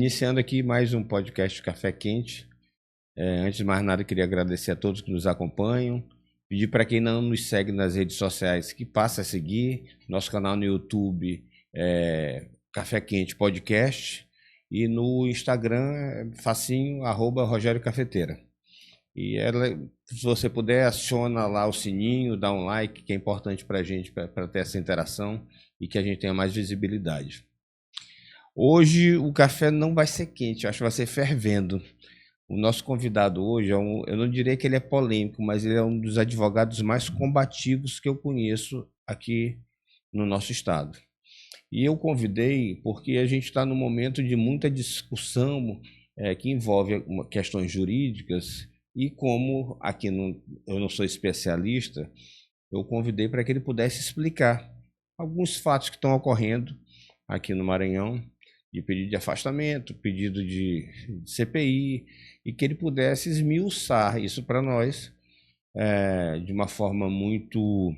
Iniciando aqui mais um podcast Café Quente. Antes de mais nada, queria agradecer a todos que nos acompanham. Pedir para quem não nos segue nas redes sociais que passe a seguir. Nosso canal no YouTube Café Quente Podcast. E no Instagram, facinho, @Rogério Cafeteira. E se você puder, aciona lá o sininho, dá um like, que é importante para a gente, para ter essa interação e que a gente tenha mais visibilidade. Hoje o café não vai ser quente, acho que vai ser fervendo. O nosso convidado hoje, eu não diria que ele é polêmico, mas ele é um dos advogados mais combativos que eu conheço aqui no nosso estado. E eu convidei porque a gente está num momento de muita discussão que envolve questões jurídicas e como aqui eu não sou especialista, eu convidei para que ele pudesse explicar alguns fatos que estão ocorrendo aqui no Maranhão, de pedido de afastamento, pedido de CPI, e que ele pudesse esmiuçar isso para nós de uma forma muito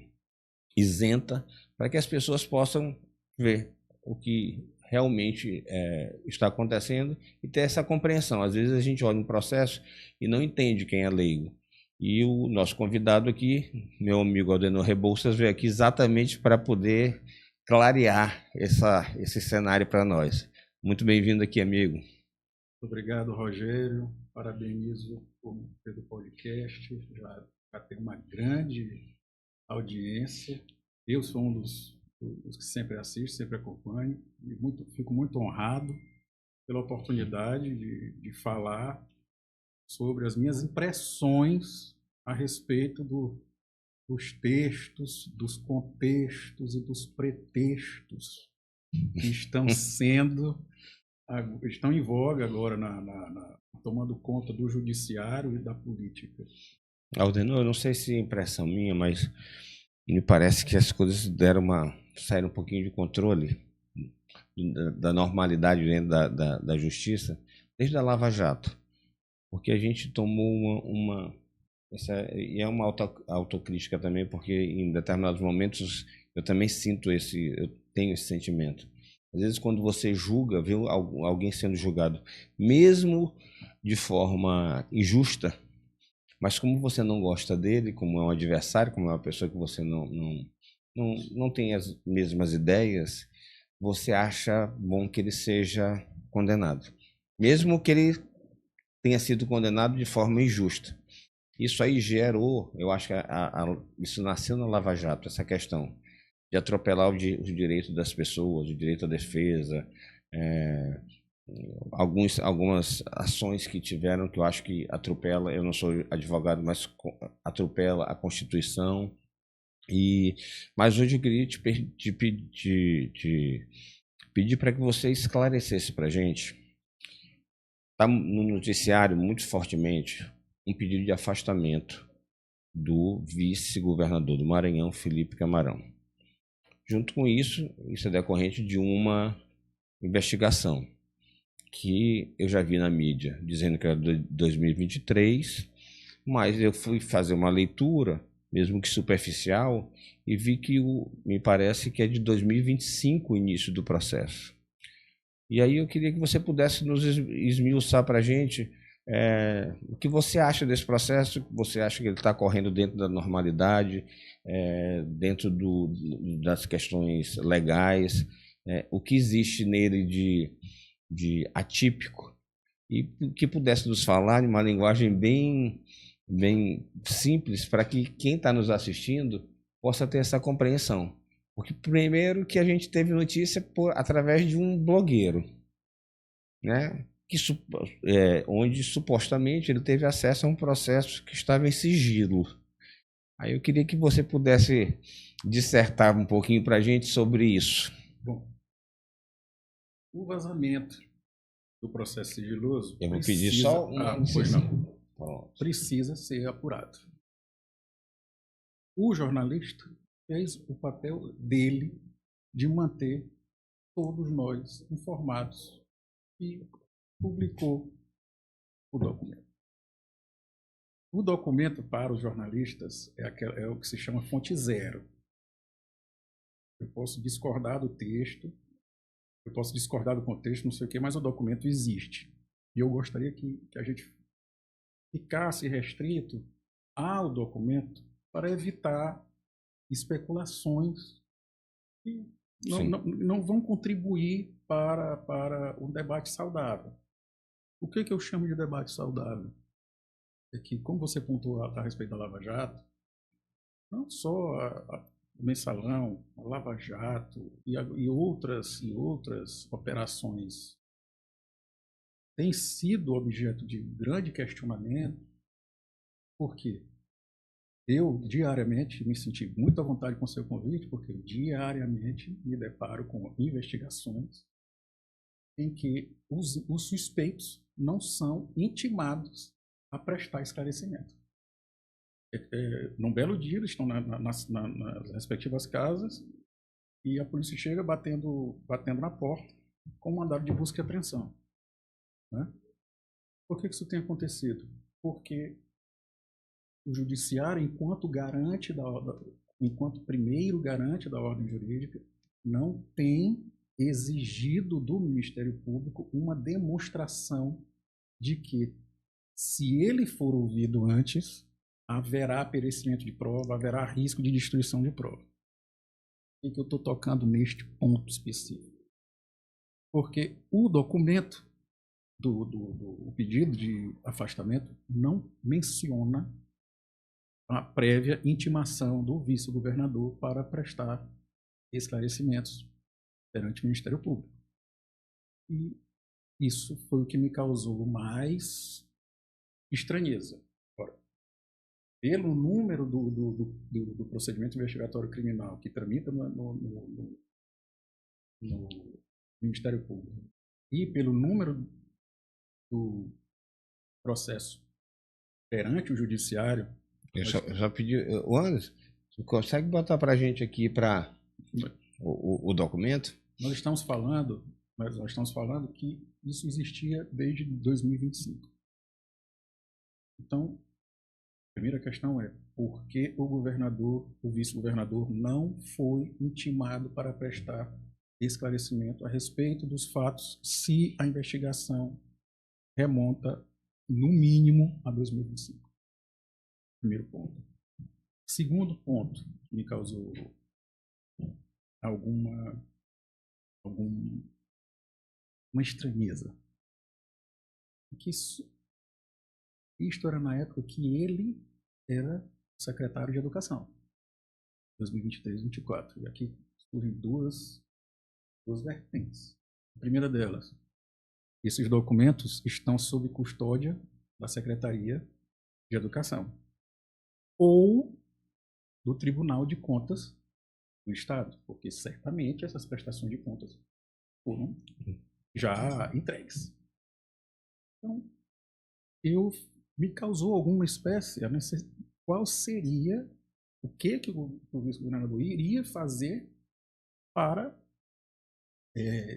isenta, para que as pessoas possam ver o que realmente está acontecendo e ter essa compreensão. Às vezes a gente olha um processo e não entende quem é leigo. E o nosso convidado aqui, meu amigo Aldenor Rebouças, veio aqui exatamente para poder clarear esse cenário para nós. Muito bem-vindo aqui, amigo. Obrigado, Rogério. Parabenizo pelo podcast. Já tem uma grande audiência. Eu sou um dos que sempre assisto, sempre acompanho. E fico muito honrado pela oportunidade de falar sobre as minhas impressões a respeito dos textos, dos contextos e dos pretextos que estão em voga agora, tomando conta do judiciário e da política. Aldenor, eu não sei se é impressão minha, mas me parece que as coisas saíram um pouquinho de controle da normalidade dentro da justiça, desde a Lava Jato, porque a gente tomou e é uma autocrítica também, porque em determinados momentos eu também eu tenho esse sentimento. Às vezes quando você julga, vê alguém sendo julgado, mesmo de forma injusta, mas como você não gosta dele, como é um adversário, como é uma pessoa que você não tem as mesmas ideias, você acha bom que ele seja condenado, mesmo que ele tenha sido condenado de forma injusta. Isso aí gerou, eu acho que isso nasceu na Lava Jato, essa questão de atropelar os direitos das pessoas, o direito à defesa, algumas ações que tiveram que eu acho que atropela, eu não sou advogado, mas atropela a Constituição. Mas hoje eu queria te pedir para que você esclarecesse para a gente. Está no noticiário muito fortemente um pedido de afastamento do vice-governador do Maranhão, Felipe Camarão. Junto com isso é decorrente de uma investigação que eu já vi na mídia dizendo que era de 2023, mas eu fui fazer uma leitura, mesmo que superficial, e vi que me parece que é de 2025 o início do processo. E aí eu queria que você pudesse nos esmiuçar para a gente o que você acha desse processo, você acha que ele está correndo dentro da normalidade, dentro das questões legais, o que existe nele de atípico, e que pudesse nos falar em uma linguagem bem simples para que quem está nos assistindo possa ter essa compreensão. Porque primeiro que a gente teve notícia através de um blogueiro, né? Onde supostamente ele teve acesso a um processo que estava em sigilo. Aí eu queria que você pudesse dissertar um pouquinho para a gente sobre isso. Bom, o vazamento do processo sigiloso eu vou pedir só precisa ser apurado. O jornalista fez o papel dele de manter todos nós informados e publicou o documento. O documento para os jornalistas é o que se chama fonte zero. Eu posso discordar do texto, eu posso discordar do contexto, não sei o quê, mas o documento existe. E eu gostaria que a gente ficasse restrito ao documento para evitar especulações que não vão contribuir para um debate saudável. O que eu chamo de debate saudável? É que, como você pontuou a respeito da Lava Jato, não só o Mensalão, a Lava Jato e outras operações têm sido objeto de grande questionamento. Por quê? Eu, diariamente, me senti muito à vontade com o seu convite, porque eu, diariamente, me deparo com investigações em que os suspeitos não são intimados a prestar esclarecimento. Num belo dia, eles estão nas respectivas casas e a polícia chega batendo na porta com mandado de busca e apreensão. Né? Por que isso tem acontecido? Porque o judiciário, enquanto primeiro garante da ordem jurídica, não tem exigido do Ministério Público uma demonstração de que, se ele for ouvido antes, haverá perecimento de prova, haverá risco de destruição de prova. Por que eu estou tocando neste ponto específico? Porque o documento do pedido de afastamento não menciona a prévia intimação do vice-governador para prestar esclarecimentos perante o Ministério Público. E isso foi o que me causou mais estranheza. Ora, pelo número do procedimento investigatório criminal que tramita no Ministério Público e pelo número do processo perante o Judiciário. Eu só pedi, Anderson, você consegue botar para a gente aqui para o documento? Nós estamos falando que isso existia desde 2025. Então, a primeira questão é: por que o vice-governador não foi intimado para prestar esclarecimento a respeito dos fatos, se a investigação remonta, no mínimo, a 2025? Primeiro ponto. Segundo ponto que me causou uma estranheza. Que isto era na época que ele era secretário de Educação, 2023 e 2024. E aqui surgem duas vertentes. A primeira delas: esses documentos estão sob custódia da Secretaria de Educação ou do Tribunal de Contas do Estado, porque certamente essas prestações de contas foram já entregues. Então, me causou alguma espécie, qual seria, o que o vice-governador iria fazer para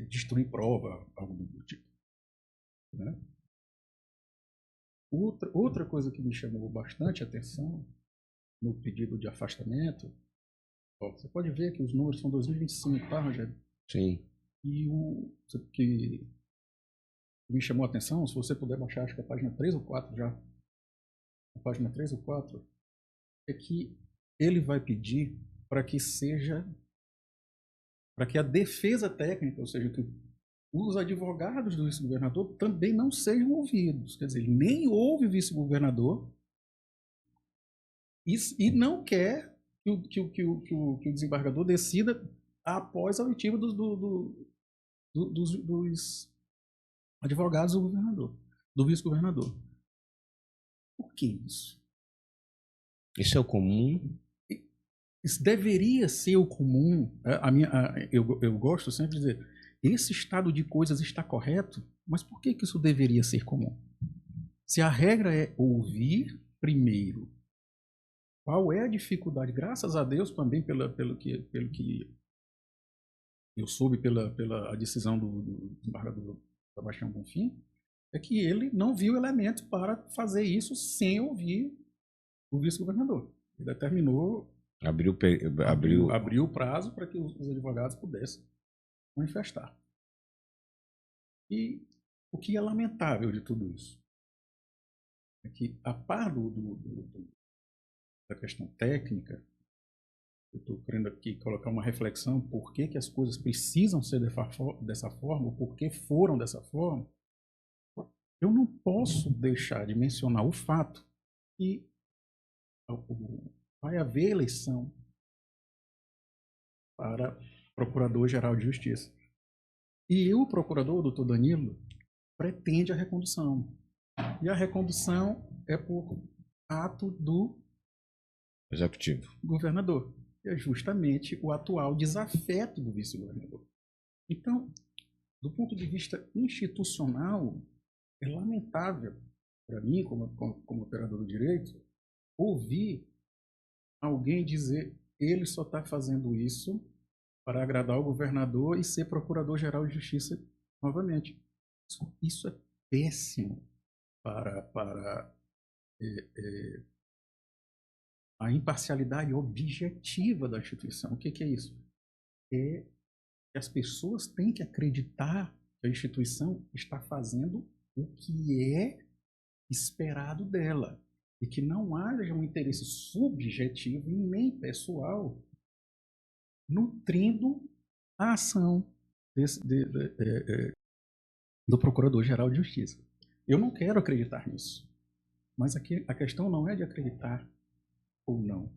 destruir prova, algo do tipo. Né? Outra coisa que me chamou bastante atenção no pedido de afastamento, você pode ver que os números são 2025, tá, Rogério? Sim. E o que me chamou a atenção, se você puder baixar, acho que a página 3 ou 4 já, a página 3 ou 4, é que ele vai pedir para que a defesa técnica, ou seja, que os advogados do vice-governador também não sejam ouvidos. Quer dizer, ele nem ouve o vice-governador e não quer que o desembargador decida após a oitiva dos advogados do vice-governador. Por que isso? Isso é o comum? Isso deveria ser o comum. Eu gosto sempre de dizer, esse estado de coisas está correto, mas por que isso deveria ser comum? Se a regra é ouvir primeiro, qual é a dificuldade? Graças a Deus, também pelo que eu soube pela a decisão do desembargador Sebastião Bonfim, é que ele não viu elementos para fazer isso sem ouvir o vice-governador. Ele determinou, abriu o prazo para que os advogados pudessem manifestar. E o que é lamentável de tudo isso é que, a par da questão técnica, eu estou querendo aqui colocar uma reflexão por que, que as coisas precisam ser dessa forma, ou por que foram dessa forma. Eu não posso deixar de mencionar o fato que vai haver eleição para Procurador-Geral de Justiça. E o procurador, o doutor Danilo, pretende a recondução. E a recondução é por ato do Executivo. governador. É justamente o atual desafeto do vice-governador. Então, do ponto de vista institucional, é lamentável para mim, como operador do direito, ouvir alguém dizer ele só está fazendo isso para agradar o governador e ser procurador-geral de justiça novamente. Isso é péssimo para a imparcialidade objetiva da instituição. O que é isso? É que as pessoas têm que acreditar que a instituição está fazendo o que é esperado dela e que não haja um interesse subjetivo e nem pessoal nutrindo a ação do Procurador-Geral de Justiça. Eu não quero acreditar nisso, mas aqui a questão não é de acreditar ou não.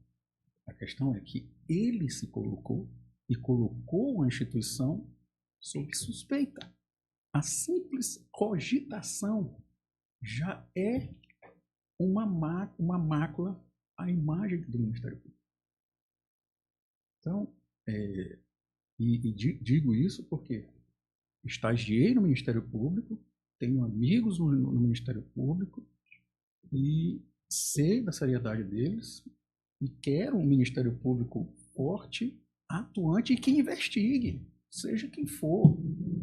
A questão é que ele se colocou e colocou a instituição sob suspeita. A simples cogitação já é uma mácula à imagem do Ministério Público. Então, digo isso porque estagiei no Ministério Público, tenho amigos no Ministério Público e sei da seriedade deles e quero um Ministério Público forte, atuante e que investigue, seja quem for.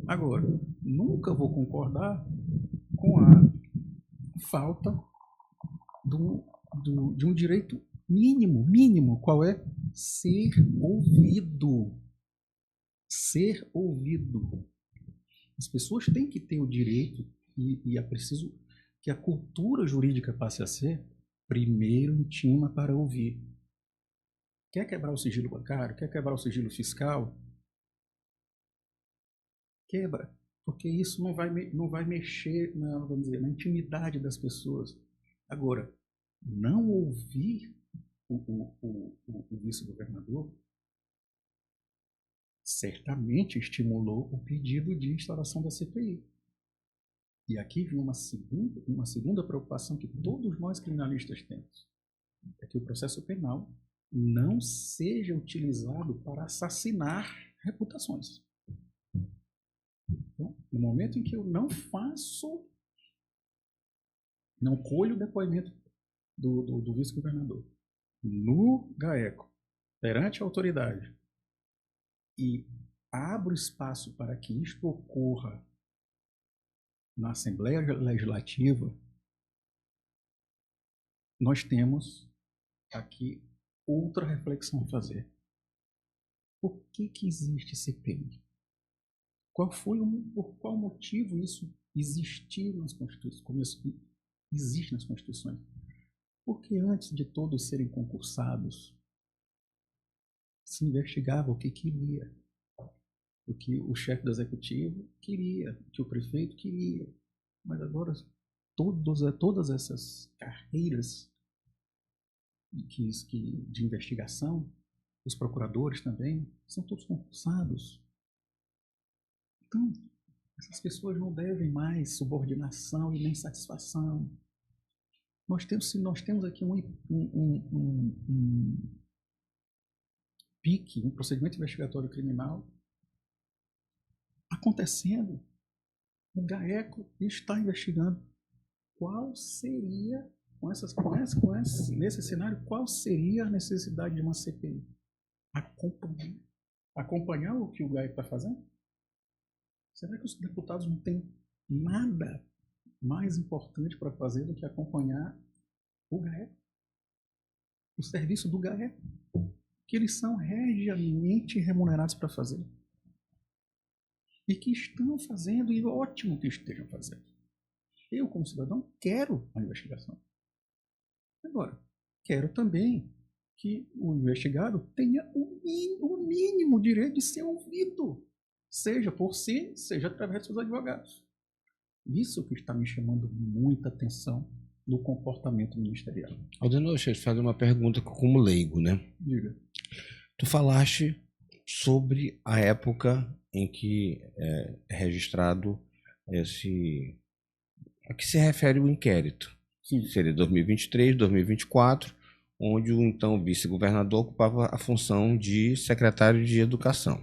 Agora, nunca vou concordar com a falta de um direito mínimo, qual é? Ser ouvido. Ser ouvido. As pessoas têm que ter o direito e é preciso que a cultura jurídica passe a ser primeiro intima para ouvir. Quer quebrar o sigilo bancário? Quer quebrar o sigilo fiscal? Quebra, porque isso não vai mexer vamos dizer, na intimidade das pessoas. Agora, não ouvir o vice-governador certamente estimulou o pedido de instalação da CPI. E aqui vem uma segunda preocupação que todos nós criminalistas temos. É que o processo penal não seja utilizado para assassinar reputações. Então, no momento em que eu não colho o depoimento do vice-governador no GAECO, perante a autoridade, e abro espaço para que isto ocorra na Assembleia Legislativa, nós temos aqui outra reflexão a fazer. Por que existe CPI? Por qual motivo isso existiu nas Constituições? Como isso existe nas Constituições? Porque antes de todos serem concursados, se investigava o que queria, o que o chefe do executivo queria, o que o prefeito queria. Mas agora todas essas carreiras de investigação, os procuradores também, são todos concursados. Então, essas pessoas não devem mais subordinação e nem satisfação. Nós temos aqui um PIC, um procedimento investigatório criminal, acontecendo. O GAECO está investigando qual seria, nesse cenário, qual seria a necessidade de uma CPI? Acompanhar o que o GAECO está fazendo? Será que os deputados não têm nada mais importante para fazer do que acompanhar o GAECO? O serviço do GAECO, que eles são regiamente remunerados para fazer. e que estão fazendo, e ótimo que estejam fazendo. Eu, como cidadão, quero a investigação. Agora, quero também que o investigado tenha o mínimo direito de ser ouvido, seja por si, seja através de seus advogados. Isso que está me chamando muita atenção no comportamento ministerial. Aldeno, deixa eu te fazer uma pergunta como leigo, né? Diga. Tu falaste sobre a época em que é registrado a que se refere o inquérito. Sim. Seria 2023, 2024, onde o então vice-governador ocupava a função de secretário de Educação.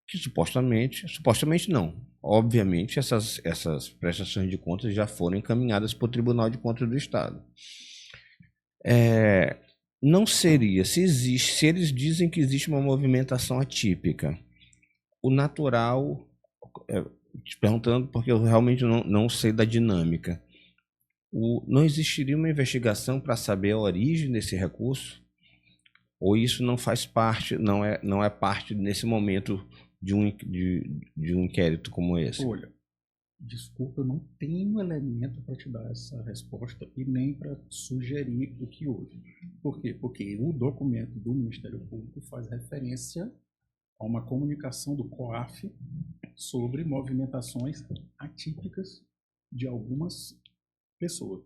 Que supostamente não, obviamente essas prestações de contas já foram encaminhadas para o Tribunal de Contas do Estado. Não seria, se eles dizem que existe uma movimentação atípica, o natural, te perguntando porque eu realmente não sei da dinâmica, não existiria uma investigação para saber a origem desse recurso? Ou isso não faz parte, não é parte nesse momento de um inquérito como esse? Olha, desculpa, eu não tenho elemento para te dar essa resposta e nem para sugerir o que houve. Por quê? Porque o documento do Ministério Público faz referência a uma comunicação do COAF sobre movimentações atípicas de algumas pessoas.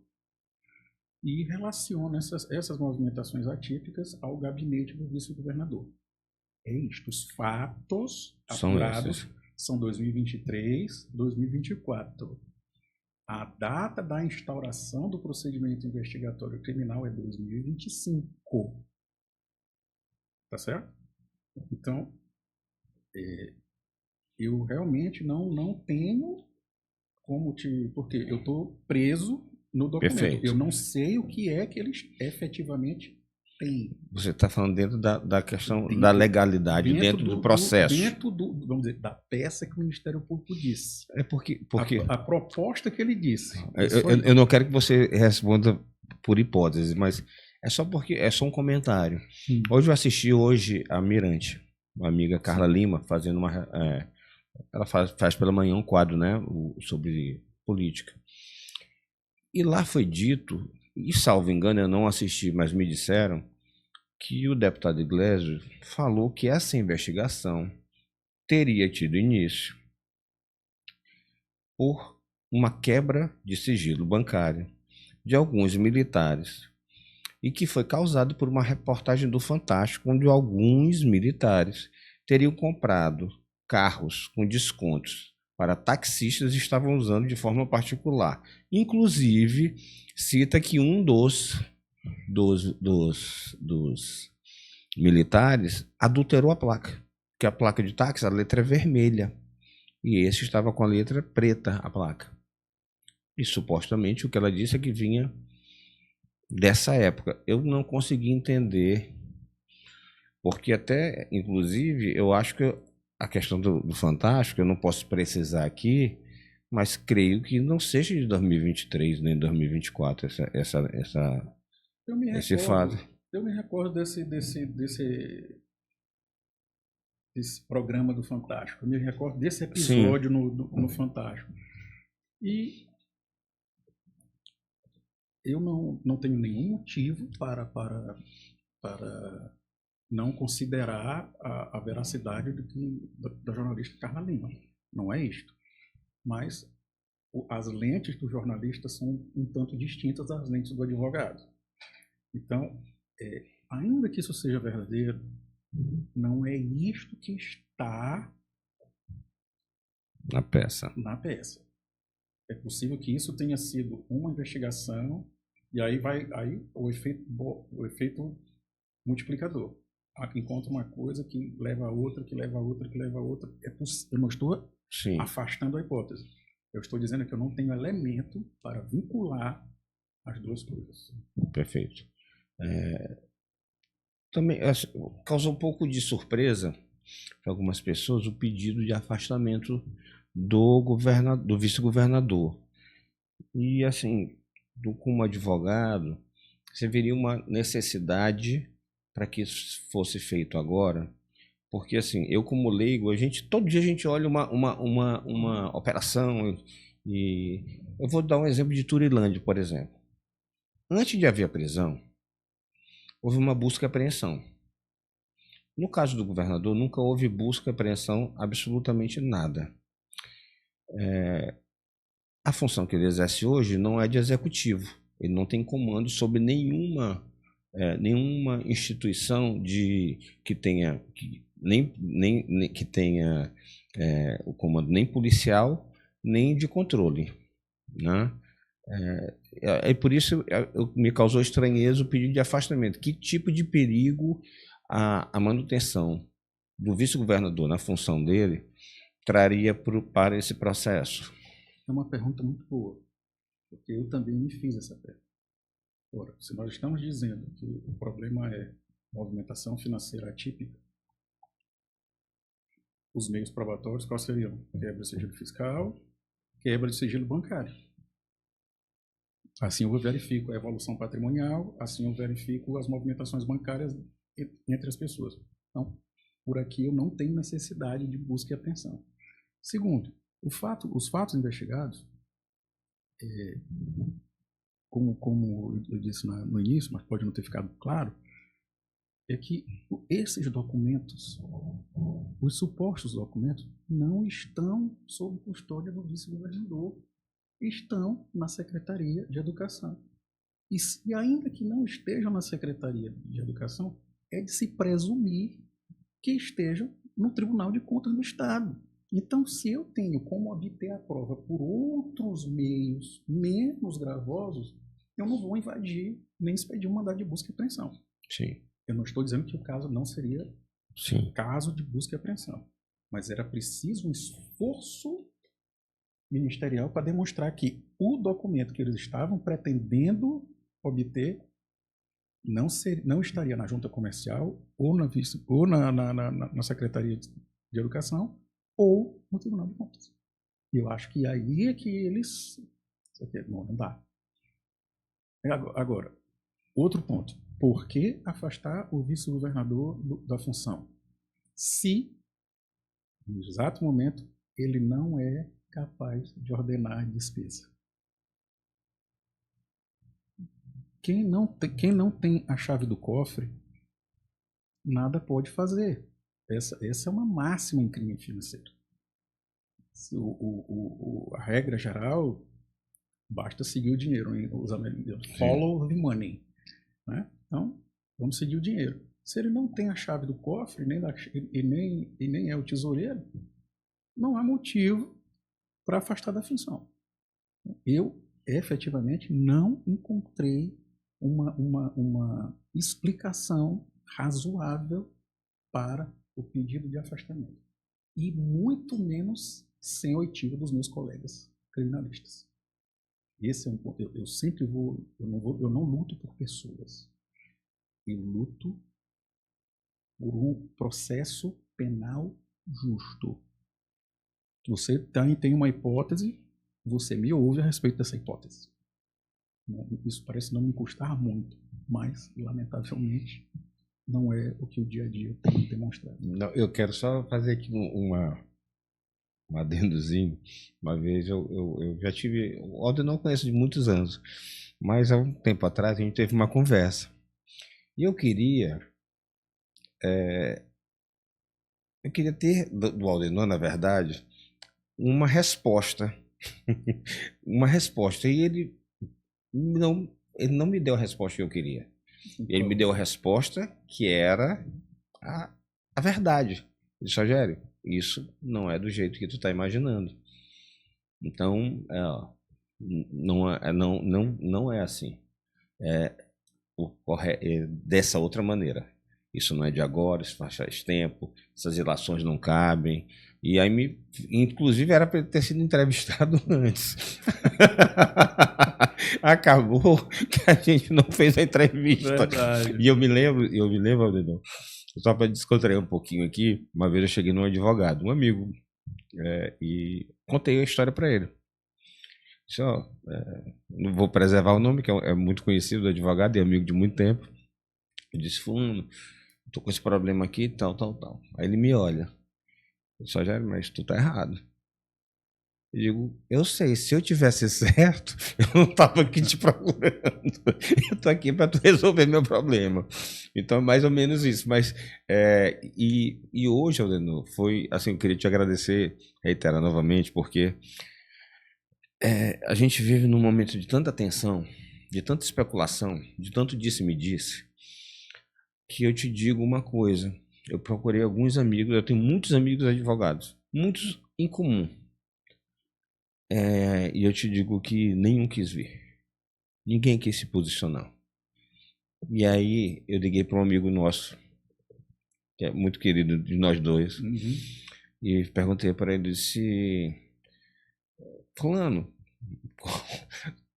E relaciona essas movimentações atípicas ao gabinete do vice-governador. É isto. Os fatos apurados são 2023, 2024. A data da instauração do procedimento investigatório criminal é 2025. Tá certo? Então, eu realmente não tenho como porque eu estou preso no documento. Perfeito. Eu não sei o que é que eles efetivamente têm. Você está falando dentro da questão da legalidade, dentro do processo. Dentro vamos dizer, da peça que o Ministério Público disse. É porque a proposta que ele disse. Eu não quero que você responda por hipótese, mas é só porque é só um comentário. Hoje eu assisti a Mirante, uma amiga Carla Lima, fazendo ela faz pela manhã um quadro, né, sobre política. E lá foi dito, e salvo engano eu não assisti, mas me disseram que o deputado Iglesias falou que essa investigação teria tido início por uma quebra de sigilo bancário de alguns militares e que foi causado por uma reportagem do Fantástico, onde alguns militares teriam comprado carros com descontos para taxistas e estavam usando de forma particular. Inclusive, cita que um dos militares adulterou a placa, que a placa de táxi, a letra é vermelha, e esse estava com a letra preta, a placa. E supostamente o que ela disse é que vinha dessa época. Eu não consegui entender, porque até, inclusive, eu acho que a questão do Fantástico, eu não posso precisar aqui, mas creio que não seja de 2023 nem 2024 esse fato. Eu me recordo desse programa do Fantástico. Eu me recordo desse episódio no Fantástico. E eu não tenho nenhum motivo para não considerar a veracidade da jornalista Carla Lima. Não é isto. Mas as lentes do jornalista são um tanto distintas das lentes do advogado. Então, ainda que isso seja verdadeiro, não é isto que está na peça. É possível que isso tenha sido uma investigação e aí o efeito multiplicador. Encontra uma coisa que leva a outra, que leva a outra, que leva a outra. Eu não estou afastando a hipótese. Eu estou dizendo que eu não tenho elemento para vincular as duas coisas. Perfeito. Também causou um pouco de surpresa para algumas pessoas o pedido de afastamento do vice-governador. E assim, como advogado, você veria uma necessidade para que isso fosse feito agora, Porque, assim, eu como leigo, todo dia a gente olha uma operação e eu vou dar um exemplo de Turilândia, por exemplo. Antes de haver a prisão, houve uma busca e apreensão. No caso do governador, nunca houve busca e apreensão, absolutamente nada. A função que ele exerce hoje não é de executivo. Ele não tem comando sobre nenhuma instituição que tenha o comando nem policial nem de controle, né? Por isso me causou estranheza o pedido de afastamento. Que tipo de perigo a manutenção do vice-governador na função dele traria para esse processo? É uma pergunta muito boa, porque eu também me fiz essa pergunta. Ora, se nós estamos dizendo que o problema é movimentação financeira atípica, os meios probatórios quais seriam? Quebra de sigilo fiscal, quebra de sigilo bancário. Assim eu verifico a evolução patrimonial, assim eu verifico as movimentações bancárias entre as pessoas. Então, por aqui eu não tenho necessidade de busca e apreensão. Segundo, os fatos investigados, como eu disse no início, mas pode não ter ficado claro, é que esses documentos, os supostos documentos, não estão sob custódia do vice-governador, estão na Secretaria de Educação. E ainda que não estejam na Secretaria de Educação, é de se presumir que estejam no Tribunal de Contas do Estado. Então, se eu tenho como obter a prova por outros meios menos gravosos, eu não vou invadir nem expedir um mandado de busca e apreensão. Sim. Eu não estou dizendo que o caso não seria caso de busca e apreensão, mas era preciso um esforço ministerial para demonstrar que o documento que eles estavam pretendendo obter não estaria na junta comercial ou na Secretaria de Educação ou no Tribunal de Contas. Eu acho que aí é que eles... Não dá. Agora, outro ponto. Por que afastar o vice-governador da função? Se, no exato momento, ele não é capaz de ordenar despesa. Quem não tem a chave do cofre, nada pode fazer. Essa é uma máxima em crime financeiro. A regra geral, basta seguir o dinheiro. Os americanos follow the money. Né? Então, vamos seguir o dinheiro. Se ele não tem a chave do cofre e nem é o tesoureiro, não há motivo para afastar da função. Eu, efetivamente, não encontrei uma explicação razoável para o pedido de afastamento. E muito menos sem oitiva dos meus colegas criminalistas. Esse é um ponto. Eu sempre eu não luto por pessoas. Eu luto por um processo penal justo. Você tem uma hipótese, você me ouve a respeito dessa hipótese. Isso parece não me custar muito, mas, lamentavelmente, não é o que o dia a dia tem demonstrado. Não, eu quero só fazer aqui um adendozinho. Uma vez eu já tive... O Aldo eu não conheço de muitos anos, mas há um tempo atrás a gente teve uma conversa. E eu queria ter do Aldenor, na verdade, uma resposta. Uma resposta. E ele não me deu a resposta que eu queria. Ele me deu a resposta que era a verdade. Ele disse: Rogério, isso não é do jeito que tu está imaginando. Então, não é assim. Dessa outra maneira. Isso não é de agora, isso faz tempo, essas relações não cabem. E aí, inclusive, era para ele ter sido entrevistado antes. Acabou que a gente não fez a entrevista. Verdade. E eu me lembro, Aldenor, só para descontrair um pouquinho aqui, uma vez eu cheguei num advogado, um amigo, e contei a história para ele. Só, não vou preservar o nome, que é muito conhecido do advogado e amigo de muito tempo. Eu disse: Fulano, tô com esse problema aqui, tal, tal, tal. Aí ele me olha. Eu só já, mas tu tá errado. Eu digo, eu sei, se eu tivesse certo, eu não tava aqui te procurando. Eu tô aqui para tu resolver meu problema. Então, é mais ou menos isso. Mas, e hoje, Aldenor, foi, assim, eu queria te agradecer, reiterar novamente, porque a gente vive num momento de tanta tensão, de tanta especulação, de tanto disse-me-disse, que eu te digo uma coisa. Eu procurei alguns amigos, eu tenho muitos amigos advogados, muitos em comum. E eu te digo que nenhum quis vir. Ninguém quis se posicionar. E aí eu liguei para um amigo nosso, que é muito querido de nós dois, e perguntei para ele se, fulano,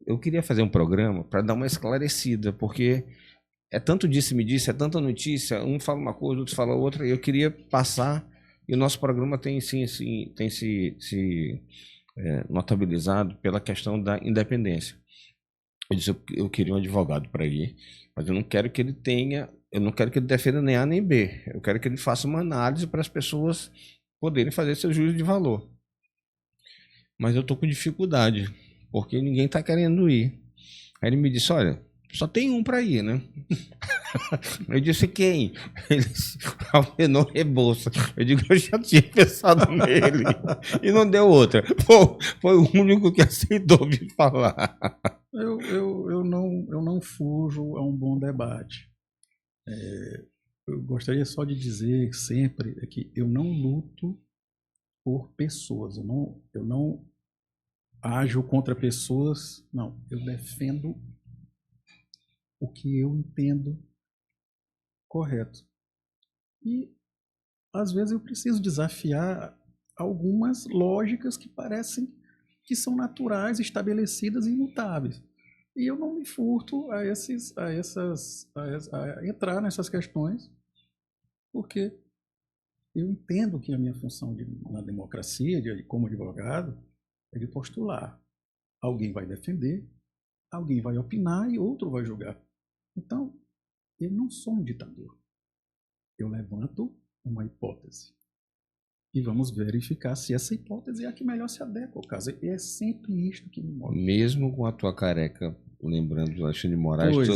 eu queria fazer um programa para dar uma esclarecida, porque é tanto disse-me-disse, é tanta notícia, um fala uma coisa, outro fala outra, e eu queria passar, e o nosso programa tem se notabilizado pela questão da independência. Eu disse, eu queria um advogado para ir, mas eu não quero que ele tenha, eu não quero que ele defenda nem A nem B, eu quero que ele faça uma análise para as pessoas poderem fazer seu juízo de valor. Mas eu estou com dificuldade, porque ninguém está querendo ir. Aí ele me disse, olha, só tem um para ir, né? Eu disse, quem? Ele disse, Aldenor Rebouça. Eu digo, eu já tinha pensado nele. E não deu outra. Foi o único que aceitou me falar. Eu não fujo a um bom debate. Eu gostaria só de dizer sempre que eu não luto por pessoas. Eu não ajo contra pessoas. Não, eu defendo o que eu entendo correto. E às vezes eu preciso desafiar algumas lógicas que parecem que são naturais, estabelecidas e imutáveis. E eu não me furto a entrar nessas questões, porque eu entendo que a minha função na democracia, como advogado, é de postular. Alguém vai defender, alguém vai opinar e outro vai julgar. Então, eu não sou um ditador. Eu levanto uma hipótese e vamos verificar se essa hipótese é a que melhor se adequa ao caso. E é sempre isto que me move. Mesmo com a tua careca, lembrando do Alexandre de Moraes... Pois eu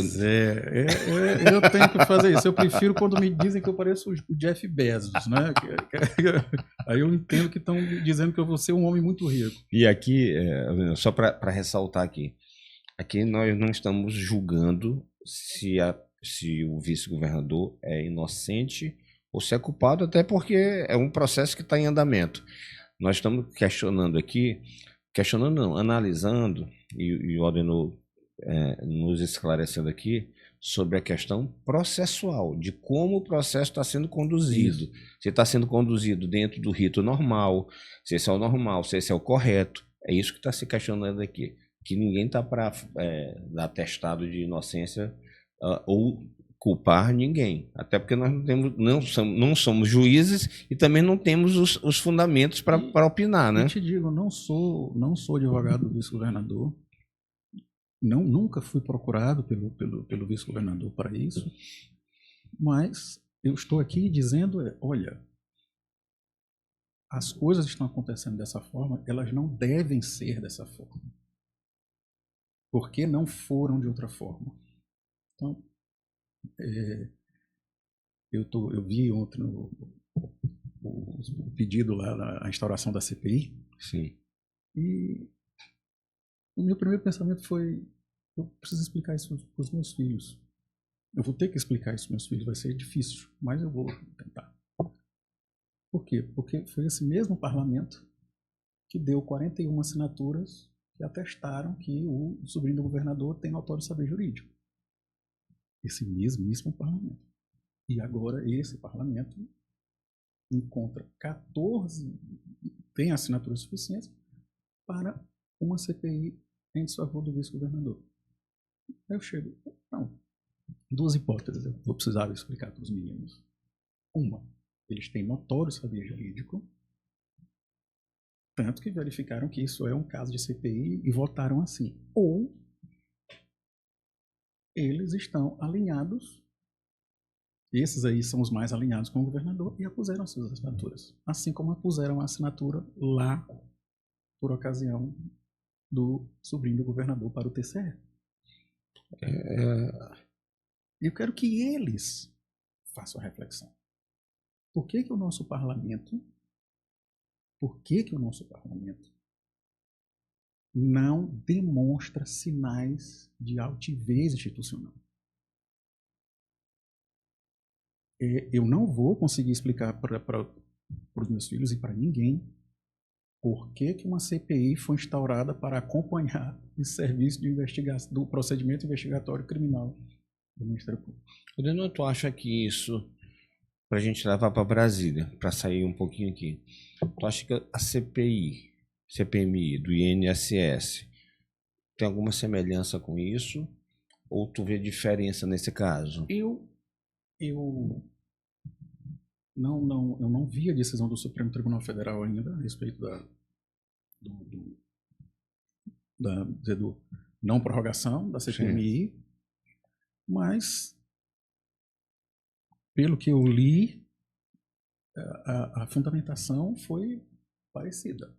tenho que fazer isso. Eu prefiro quando me dizem que eu pareço o Jeff Bezos, né? Aí eu entendo que estão dizendo que eu vou ser um homem muito rico. E aqui, só para ressaltar aqui nós não estamos julgando se o vice-governador é inocente ou se é culpado, até porque é um processo que está em andamento. Nós estamos analisando, e o Aldenor nos esclarecendo aqui sobre a questão processual, de como o processo está sendo conduzido. Isso. Se está sendo conduzido dentro do rito normal, se esse é o normal, se esse é o correto. É isso que está se questionando aqui. Que ninguém está para dar atestado de inocência ou culpar ninguém. Até porque nós não somos juízes e também não temos os fundamentos para opinar, né? Eu te digo, não sou advogado do vice-governador. Nunca fui procurado pelo vice-governador para isso. Mas eu estou aqui dizendo, olha, as coisas estão acontecendo dessa forma, elas não devem ser dessa forma. Porque não foram de outra forma. Então, eu vi ontem o pedido lá, a instauração da CPI. Sim. E o meu primeiro pensamento foi, eu preciso explicar isso para os meus filhos. Eu vou ter que explicar isso para os meus filhos, vai ser difícil, mas eu vou tentar. Por quê? Porque foi esse mesmo parlamento que deu 41 assinaturas que atestaram que o sobrinho do governador tem notório saber jurídico. Esse mesmo parlamento. E agora esse parlamento encontra 14, tem assinaturas suficientes para uma CPI em desfavor do vice-governador. Aí eu chego, não, duas hipóteses eu vou precisar explicar para os meninos. Uma, eles têm notório saber jurídico, tanto que verificaram que isso é um caso de CPI e votaram assim. Ou eles estão alinhados Esses aí são os mais alinhados com o governador e apuseram as suas assinaturas. Assim como apuseram a assinatura lá, por ocasião do sobrinho do governador para o TCE. Eu quero que eles façam a reflexão. Por que o nosso parlamento não demonstra sinais de altivez institucional? Eu não vou conseguir explicar para os meus filhos e para ninguém por que uma CPI foi instaurada para acompanhar o serviço de investigação do procedimento investigatório criminal do Ministério Público. Adenor, tu acha que isso, para a gente levar para Brasília, para sair um pouquinho aqui, tu acha que a CPMI do INSS tem alguma semelhança com isso? Ou tu vê diferença nesse caso? Eu não vi a decisão do Supremo Tribunal Federal ainda a respeito do não prorrogação da CPMI, sim, mas pelo que eu li, a fundamentação foi parecida.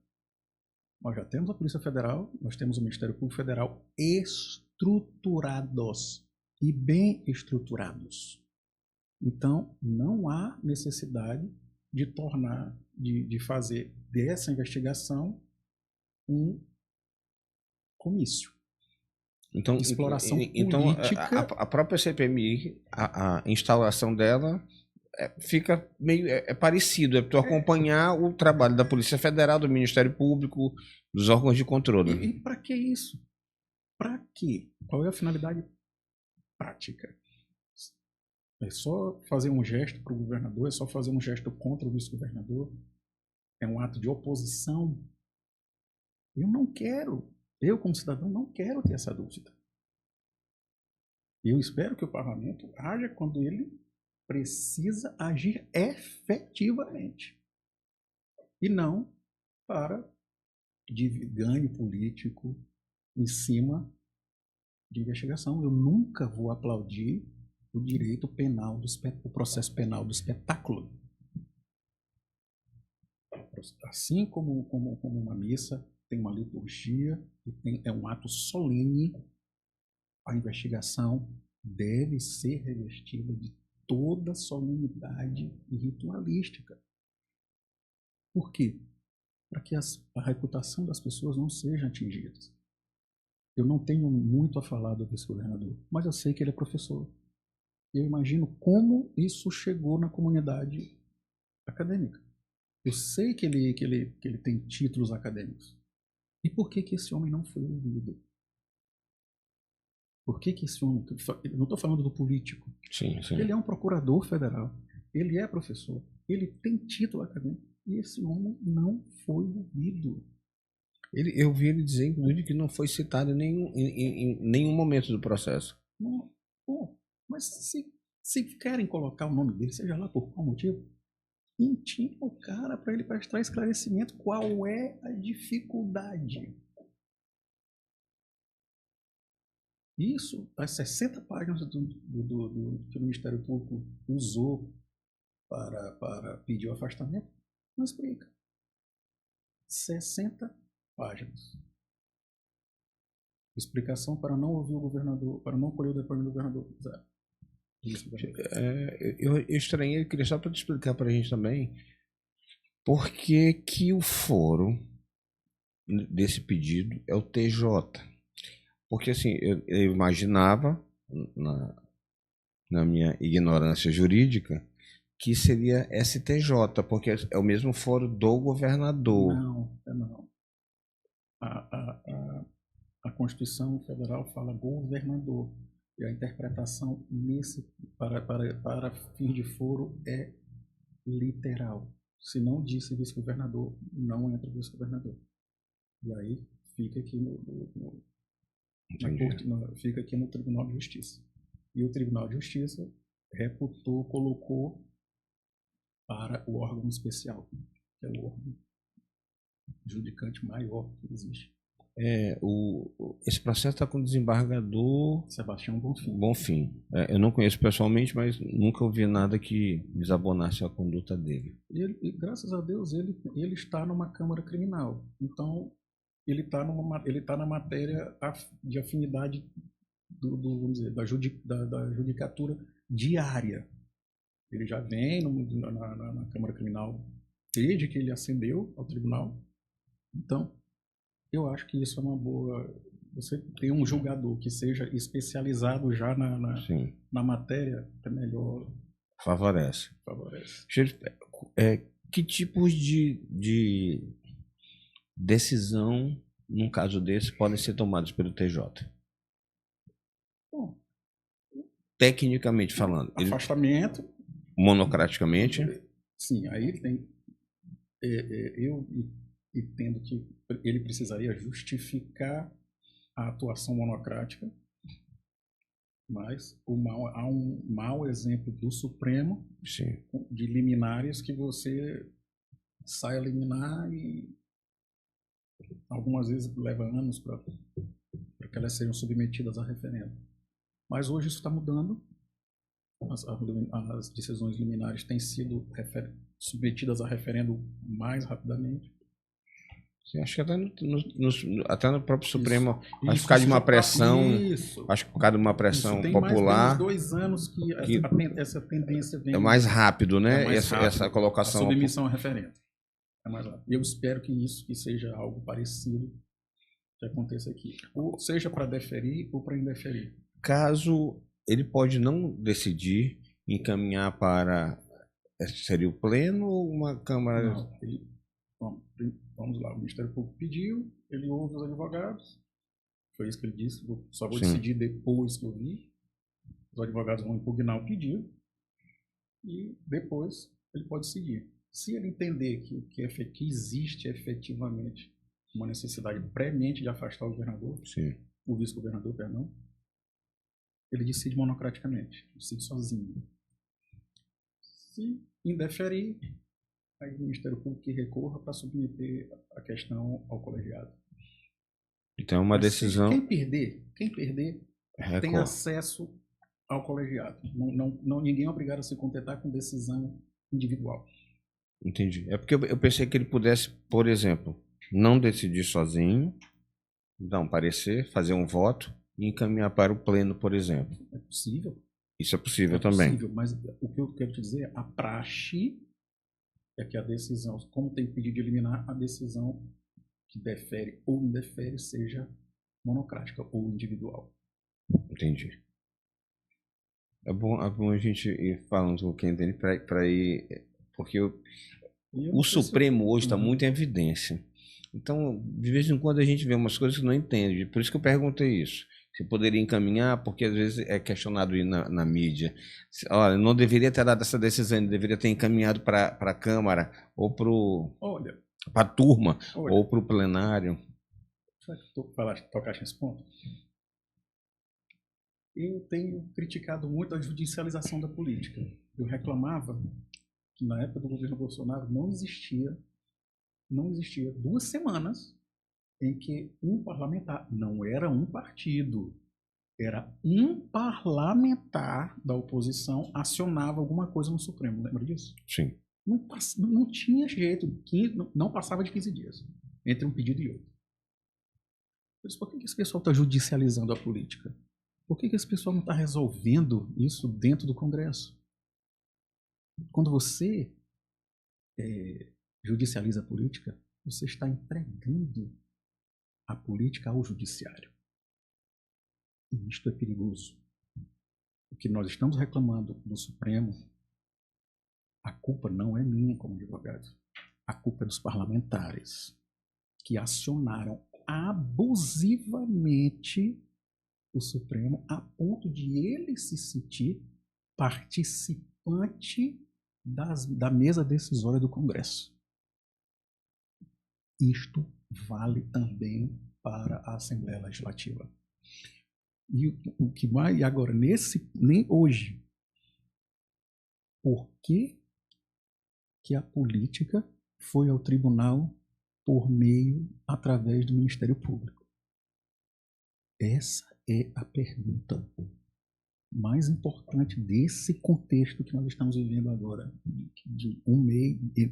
Nós já temos a Polícia Federal, nós temos o Ministério Público Federal estruturados e bem estruturados. Então, não há necessidade de fazer dessa investigação um comício. Então, exploração política. A própria CPMI, a instauração dela fica meio parecido, é tu acompanhar o trabalho da Polícia Federal, do Ministério Público, dos órgãos de controle. E para que isso? Para quê? Qual é a finalidade prática? É só fazer um gesto para o governador? É só fazer um gesto contra o vice-governador? É um ato de oposição? Eu como cidadão não quero ter essa dúvida. Eu espero que o parlamento haja quando ele precisa agir efetivamente. E não para ganho político em cima de investigação. Eu nunca vou aplaudir o direito penal, o processo penal do espetáculo. Assim como uma missa tem uma liturgia e é um ato solene, a investigação deve ser revestida de toda solenidade e ritualística. Por quê? Para que a reputação das pessoas não seja atingida. Eu não tenho muito a falar do vice-governador, mas eu sei que ele é professor. Eu imagino como isso chegou na comunidade acadêmica. Eu sei que ele tem títulos acadêmicos. E por que esse homem não foi ouvido? Por que esse homem... Eu não estou falando do político. Sim, sim. Ele é um procurador federal. Ele é professor. Ele tem título acadêmico. E esse homem não foi ouvido. Eu vi ele dizer, inclusive, que não foi citado em nenhum momento do processo. Não. Pô, mas se querem colocar o nome dele, seja lá por qual motivo, intima o cara para ele prestar esclarecimento. Qual é a dificuldade? Isso, as 60 páginas que o Ministério Público usou para pedir o afastamento, não explica. 60 páginas. Explicação para não ouvir o governador, para não colher o depoimento do governador. Zero. Eu estranhei, eu queria só para te explicar para a gente também por que o foro desse pedido é o TJ. Porque assim, eu imaginava, na minha ignorância jurídica, que seria STJ, porque é o mesmo foro do governador. Não. A Constituição Federal fala governador. E a interpretação para fim de foro é literal. Se não disse vice-governador, não entra vice-governador. E aí fica aqui fica aqui no Tribunal de Justiça. E o Tribunal de Justiça colocou para o órgão especial, que é o órgão judicante maior que existe. Esse processo está com o desembargador Sebastião Bonfim. Bonfim. Eu não conheço pessoalmente, mas nunca ouvi nada que desabonasse a conduta dele. E graças a Deus, ele está numa Câmara Criminal. Então, ele está na matéria de afinidade vamos dizer, da judicatura diária. Ele já vem na Câmara Criminal desde que ele ascendeu ao tribunal. Então, eu acho que isso é uma boa. Você ter um julgador que seja especializado já na matéria é melhor. Favorece. Que tipos de decisão, num caso desse, podem ser tomados pelo TJ? Bom, tecnicamente falando. Afastamento. Monocraticamente? Sim, aí tem. Eu entendo que ele precisaria justificar a atuação monocrática, mas há um mau exemplo do Supremo. Sim. De liminares que você sai a liminar e algumas vezes leva anos para que elas sejam submetidas a referendo. Mas hoje isso está mudando. As decisões liminares têm sido submetidas a referendo mais rapidamente. Acho que até no próprio Supremo, acho que por causa de uma pressão, acho que por causa de uma pressão popular. Tem mais 2 anos que essa tendência vem. É mais rápido, né? Essa colocação. A submissão a referendo. É mais rápido. Eu espero que seja algo parecido que aconteça aqui. Ou seja para deferir ou para indeferir. Caso ele pode não decidir encaminhar para. Seria o pleno ou uma Câmara? Não, vamos lá, o Ministério Público pediu, ele ouve os advogados, foi isso que ele disse, só vou decidir depois que eu vi. Os advogados vão impugnar o pedido e depois ele pode seguir. Se ele entender que existe efetivamente uma necessidade premente de afastar o governador, o vice-governador, perdão, ele decide monocraticamente, decide sozinho. Se indeferir, aí o Ministério Público que recorra para submeter a questão ao colegiado. Então é uma decisão. Quem perder tem acesso ao colegiado. Ninguém é obrigado a se contentar com decisão individual. Entendi. É porque eu pensei que ele pudesse, por exemplo, não decidir sozinho, dar um parecer, fazer um voto e encaminhar para o pleno, por exemplo. É possível. Isso é possível também. É possível, mas o que eu quero te dizer é a praxe é que a decisão, como tem pedido de eliminar, a decisão que defere ou indefere seja monocrática ou individual. Entendi. É bom a gente ir falando com quem entende para ir, porque o Supremo hoje está muito em evidência. Então, de vez em quando a gente vê umas coisas que não entende. Por isso que eu perguntei isso. Se poderia encaminhar, porque às vezes é questionado na mídia. Olha, não deveria ter dado essa decisão, deveria ter encaminhado para a Câmara, ou para a turma, ou para o plenário. Tocaste nesse ponto? Eu tenho criticado muito a judicialização da política. Eu reclamava que na época do governo Bolsonaro não existia 2 semanas em que um parlamentar, não era um partido, era um parlamentar da oposição acionava alguma coisa no Supremo, lembra disso? Sim. Não tinha jeito, não passava de 15 dias entre um pedido e outro. Mas por que esse pessoal está judicializando a política? Por que esse pessoal não está resolvendo isso dentro do Congresso? Quando você judicializa a política, você está entregando a política ao judiciário. E isto é perigoso. O que nós estamos reclamando do Supremo, a culpa não é minha como advogado. A culpa é dos parlamentares que acionaram abusivamente o Supremo a ponto de ele se sentir participante da mesa decisória do Congresso. Isto vale também para a Assembleia Legislativa. E o que vai agora, nem hoje, por que a política foi ao tribunal através do Ministério Público? Essa é a pergunta mais importante desse contexto que nós estamos vivendo agora,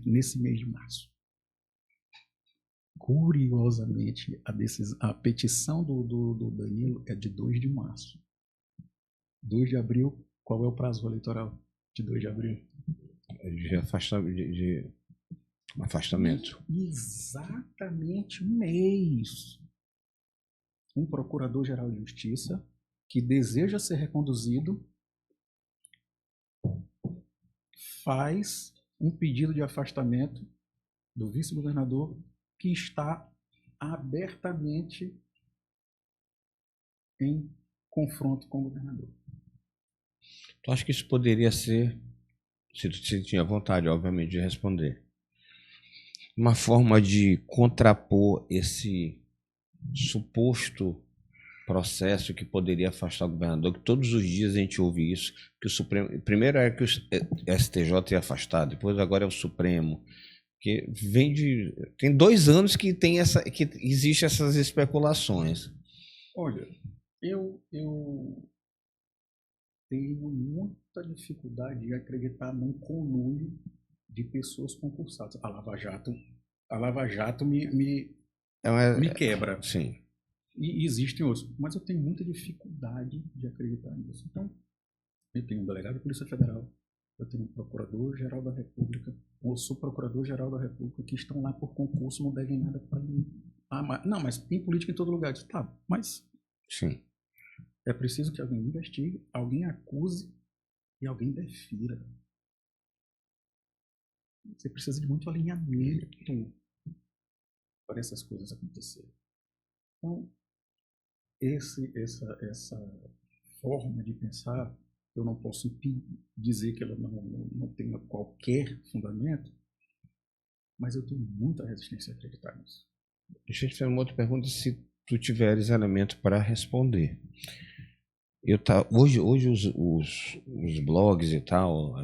nesse mês de março. Curiosamente, a petição do Danilo é de 2 de março. 2 de abril, qual é o prazo eleitoral de 2 de abril? De afastamento. Exatamente um mês. Um procurador-geral de justiça que deseja ser reconduzido faz um pedido de afastamento do vice-governador que está abertamente em confronto com o governador. Tu acha que isso poderia ser, se tu tinha vontade, obviamente, de responder, uma forma de contrapor esse suposto processo que poderia afastar o governador, que todos os dias a gente ouve isso, que o Supremo, primeiro era que o STJ ia afastar, depois agora é o Supremo, que tem 2 anos que que existe essas especulações. Olha, eu tenho muita dificuldade de acreditar num conluio de pessoas concursadas. A Lava Jato me quebra. Sim. E existem outros, mas eu tenho muita dificuldade de acreditar nisso. Então, eu tenho um delegado de Polícia Federal, eu tenho um procurador-geral da República, um subprocurador-geral da República, que estão lá por concurso, não devem nada para mim. Não, mas tem política em todo lugar. Tá, mas sim, é preciso que alguém investigue, alguém acuse e alguém defira. Você precisa de muito alinhamento para essas coisas acontecerem. Então, essa forma de pensar, eu não posso dizer que ela não tenha qualquer fundamento, mas eu tenho muita resistência a acreditar nisso. Deixa eu te fazer uma outra pergunta, se tu tiveres elemento para responder. Hoje os blogs e tal,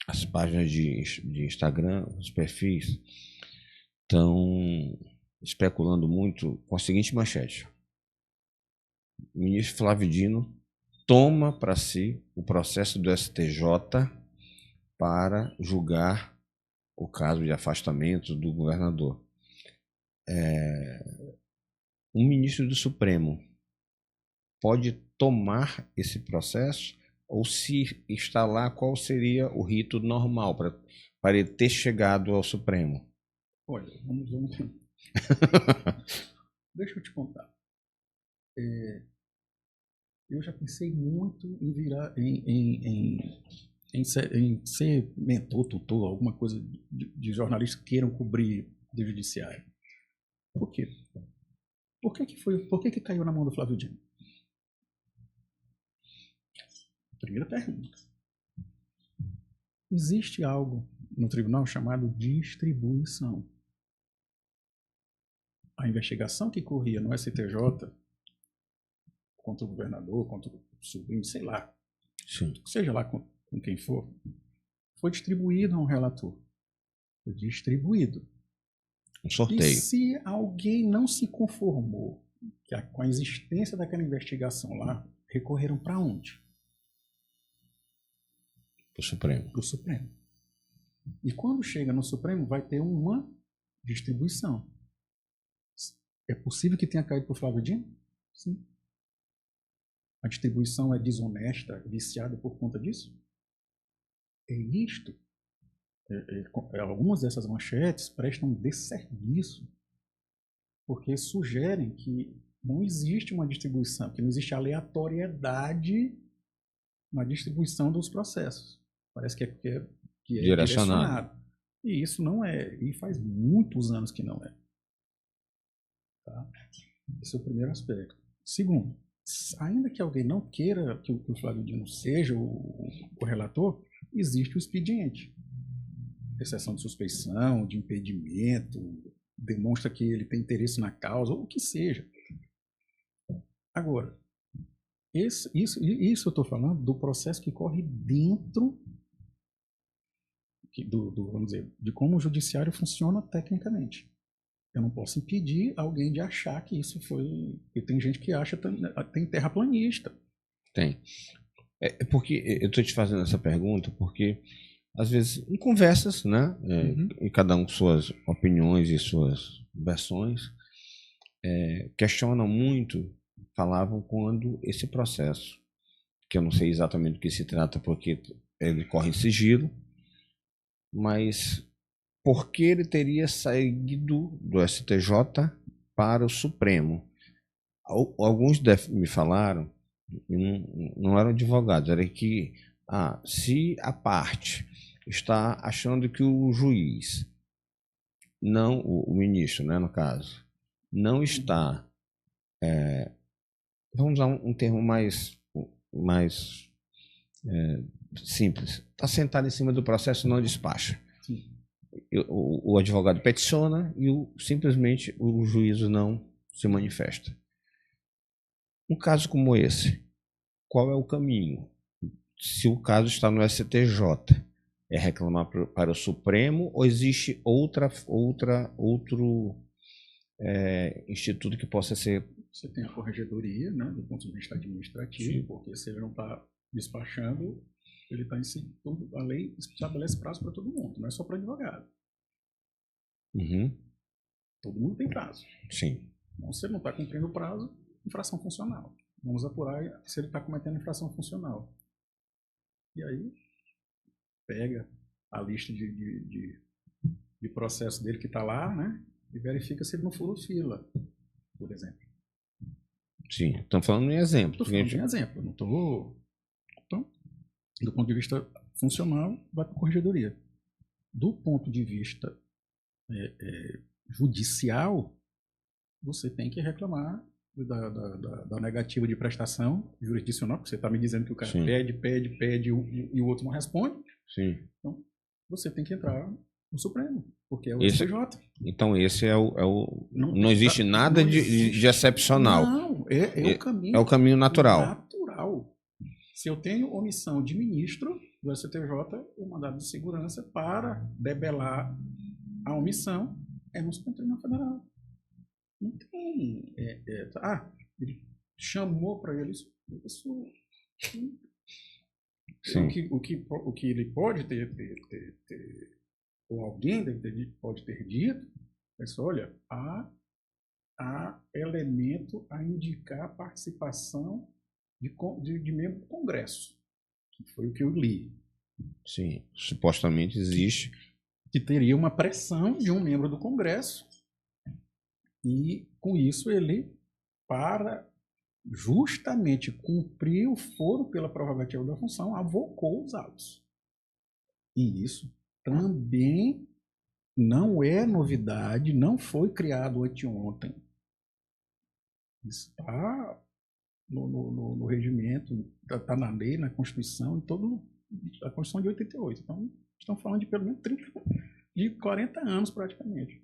as páginas de Instagram, os perfis, estão especulando muito com a seguinte manchete: o ministro Flávio Dino toma para si o processo do STJ para julgar o caso de afastamento do governador. Um ministro do Supremo pode tomar esse processo, ou se está lá, qual seria o rito normal para ele ter chegado ao Supremo? Olha, vamos. Deixa eu te contar. Eu já pensei muito em virar, em ser mentor, tutor, alguma coisa de jornalistas que queiram cobrir do judiciário. Por quê? Por que caiu na mão do Flávio Dino? Primeira pergunta. Existe algo no tribunal chamado distribuição. A investigação que corria no STJ contra o governador, contra o Supremo, sei lá, Sim. seja lá com quem for, foi distribuído a um relator. Foi distribuído. Um sorteio. E se alguém não se conformou com a existência daquela investigação lá, recorreram para onde? Para o Supremo. Para o Supremo. E quando chega no Supremo, vai ter uma distribuição. É possível que tenha caído para o Flávio Dino? Sim. A distribuição é desonesta, viciada por conta disso? É isto. Algumas dessas manchetes prestam desserviço, porque sugerem que não existe uma distribuição, que não existe aleatoriedade na distribuição dos processos. Parece que é direcionado. E isso não é, e faz muitos anos que não é. Tá? Esse é o primeiro aspecto. Segundo, ainda que alguém não queira que o Flávio Dino seja o relator, existe o expediente. Exceção de suspeição, de impedimento, demonstra que ele tem interesse na causa, ou o que seja. Agora, isso eu estou falando do processo que corre dentro vamos dizer, de como o judiciário funciona tecnicamente. Eu não posso impedir alguém de achar que isso foi... E tem gente que acha, tem terraplanista. Tem. É porque eu estou te fazendo essa pergunta porque, às vezes, em conversas, né, e cada um com suas opiniões e suas versões, questionam muito, falavam quando esse processo, que eu não sei exatamente do que se trata, porque ele corre em sigilo, mas por que ele teria saído do STJ para o Supremo? Alguns me falaram, não eram advogados, era que se a parte está achando que o juiz, não o ministro, né, no caso, não está, vamos usar um termo mais simples, está sentado em cima do processo, não despacha. Sim. O advogado peticiona e simplesmente o juízo não se manifesta. Um caso como esse, qual é o caminho? Se o caso está no STJ, é reclamar para o Supremo ou existe outro instituto que possa ser... Você tem a corregedoria, né, do ponto de vista administrativo, sim, porque se ele não está despachando, ele está em si, a lei estabelece prazo para todo mundo, não é só para advogado. Uhum. Todo mundo tem prazo. Sim. Então, se ele não está cumprindo o prazo, infração funcional. Vamos apurar se ele está cometendo infração funcional. E aí, pega a lista de processo dele que está lá, né, e verifica se ele não furou fila, por exemplo. Sim, estamos falando em exemplo. Estou falando em exemplo, não estou... Então, do ponto de vista funcional, vai para a corregedoria. Do ponto de vista judicial, você tem que reclamar da negativa de prestação jurisdicional, porque você está me dizendo que o cara, sim, pede e o outro não responde. Sim. Então, você tem que entrar no Supremo, porque é o STJ. Então esse é o não existe nada de excepcional. Não, é o caminho. É o caminho natural. Natural. Se eu tenho omissão de ministro do STJ, o mandado de segurança para debelar a omissão é no Supremo Tribunal Federal. Não tem... ele chamou para ele isso. Sim. O que ele pode ter ou alguém pode ter dito é só, olha, há elemento a indicar a participação de membro do Congresso, que foi o que eu li. Sim, supostamente existe. Que teria uma pressão de um membro do Congresso e, com isso, ele, para justamente cumprir o foro pela prerrogativa da função, avocou os autos. E isso também não é novidade, não foi criado anteontem. Está no regimento, está na lei, na Constituição, a Constituição de 88. Então, estão falando de pelo menos 40 anos praticamente.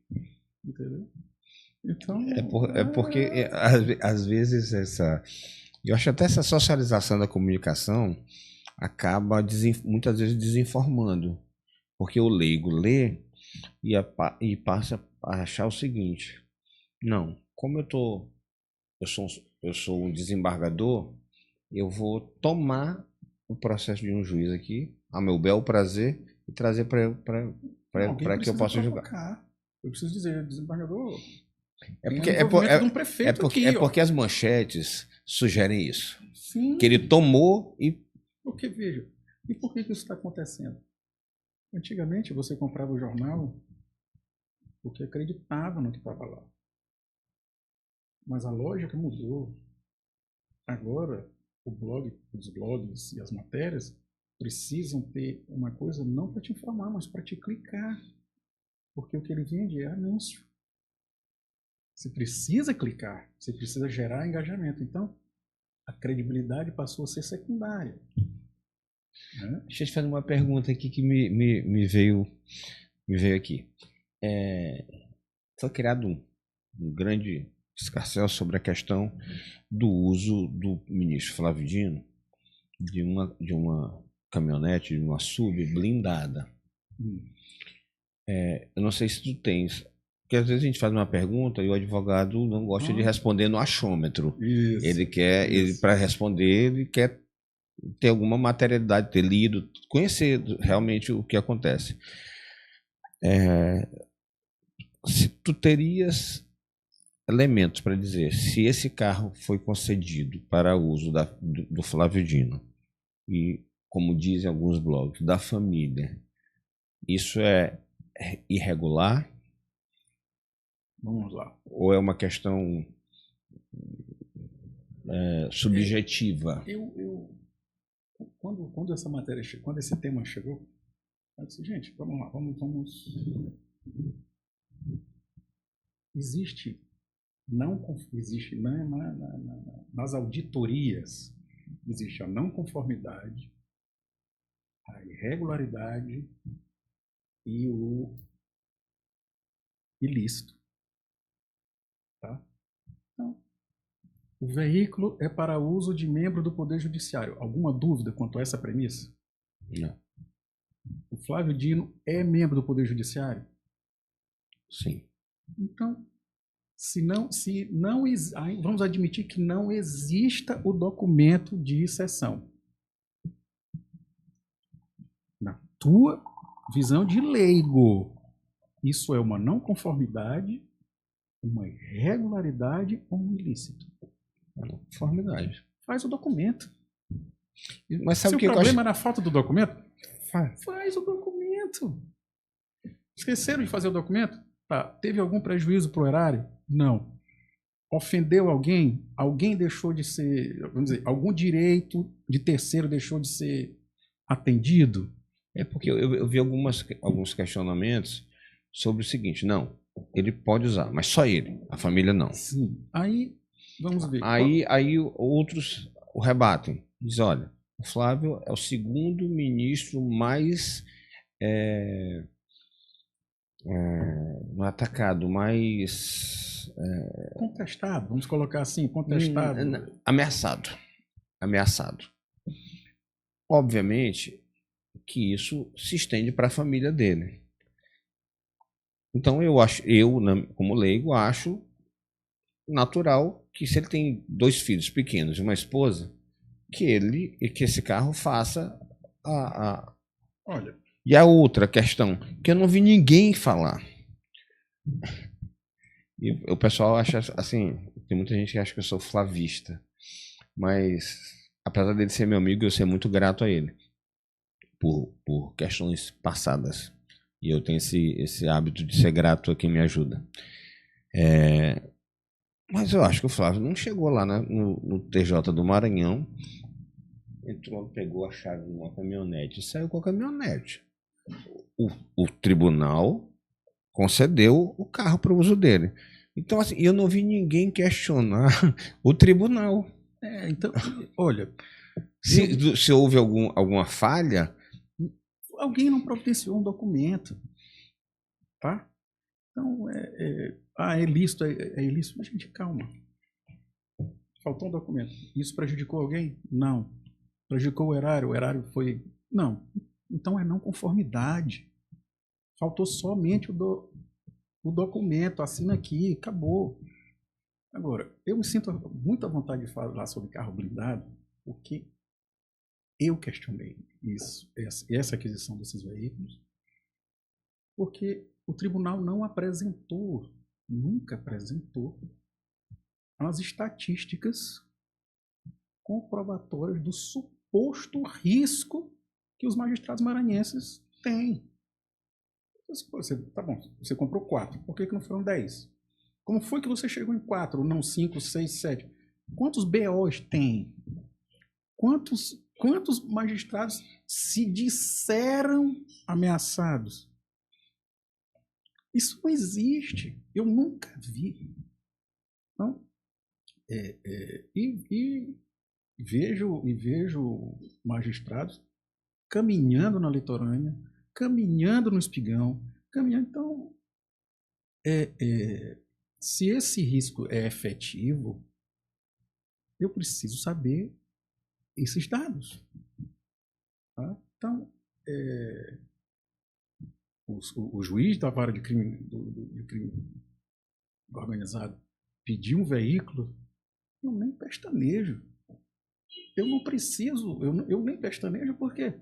Entendeu? Então, porque às vezes eu acho até essa socialização da comunicação acaba muitas vezes desinformando, porque o leigo lê e passa a achar o seguinte: não, como eu sou um desembargador, eu vou tomar o processo de um juiz aqui, a meu bel prazer, e trazer para que eu possa julgar. Eu preciso dizer, desembargador... porque as manchetes sugerem isso. Sim. Que ele tomou e... Porque, veja, e por que isso está acontecendo? Antigamente você comprava o jornal porque acreditava no que estava lá. Mas a lógica mudou. Agora, os blogs e as matérias precisam ter uma coisa não para te informar, mas para te clicar. Porque o que ele vende é anúncio. Você precisa clicar, você precisa gerar engajamento. Então, a credibilidade passou a ser secundária. Né? Deixa eu te fazer uma pergunta aqui que me veio aqui. Foi criado um grande escarcéu sobre a questão do uso do ministro Flávio Dino de uma caminhonete, de uma SUV blindada. Eu não sei se tu tens Porque às vezes a gente faz uma pergunta e o advogado não gosta de responder no achômetro. Isso. Ele para responder, ele quer ter alguma materialidade, ter lido, conhecer realmente o que acontece. Se tu terias elementos para dizer se esse carro foi concedido para uso do Flávio Dino e, como dizem alguns blogs, da família, isso é irregular? Vamos lá. Ou é uma questão subjetiva? Quando essa matéria chegou, quando esse tema chegou, eu disse, gente, vamos lá, vamos. Existe nas auditorias, existe a não conformidade, a irregularidade e o ilícito. Tá? Então, o veículo é para uso de membro do Poder Judiciário. Alguma dúvida quanto a essa premissa? Não. O Flávio Dino é membro do Poder Judiciário? Sim. Então, vamos admitir que não exista o documento de cessão. Na tua visão de leigo, isso é uma não conformidade, uma irregularidade ou um ilícito? Não conformidade. Faz o documento. Mas sabe Se o que problema era a falta do documento, Faz. faz o documento. Esqueceram de fazer o documento? Tá. Teve algum prejuízo para o erário? Não. Ofendeu alguém? Alguém deixou de ser, vamos dizer, algum direito de terceiro deixou de ser atendido? É porque eu vi alguns questionamentos sobre o seguinte: não, ele pode usar, mas só ele, a família não. Sim. Aí, vamos ver. Aí outros o rebatem. Diz, olha, o Flávio é o segundo ministro mais atacado, mais Contestado, vamos colocar assim, contestado. ameaçado. Obviamente que isso se estende para a família dele. Então como leigo, acho natural que se ele tem 2 filhos pequenos e uma esposa, que esse carro faça Olha. E a outra questão, que eu não vi ninguém falar. E o pessoal acha assim, tem muita gente que acha que eu sou flavista, mas apesar dele ser meu amigo, eu ser muito grato a ele por questões passadas. E eu tenho esse hábito de ser grato a quem me ajuda. Mas eu acho que o Flávio não chegou lá no TJ do Maranhão, entrou, pegou a chave de uma caminhonete e saiu com a caminhonete. O tribunal concedeu o carro para o uso dele. Então, assim, eu não vi ninguém questionar o tribunal. Então, olha, se houve alguma falha, alguém não providenciou um documento, tá? Então, é ilícito, é ilícito. Mas, gente, calma. Faltou um documento. Isso prejudicou alguém? Não. Prejudicou o erário foi... Não. Então, é não conformidade. Faltou somente o documento, assina aqui, acabou. Agora, eu me sinto muito à vontade de falar sobre carro blindado, porque eu questionei essa aquisição desses veículos, porque o tribunal não apresentou, nunca apresentou, as estatísticas comprobatórias do suposto risco que os magistrados maranhenses têm. Tá bom, você comprou 4, por que não foram 10? Como foi que você chegou em 4, não 5, 6, 7? Quantos BOs tem? Quantos magistrados se disseram ameaçados? Isso não existe. Eu nunca vi. Então, e vejo magistrados caminhando na litorânea, caminhando no espigão, caminhando. Então, se esse risco é efetivo, eu preciso saber esses dados. Tá? Então, o juiz da vara de crime, de crime organizado pedir um veículo, eu nem pestanejo. Eu não preciso, eu nem pestanejo, por quê?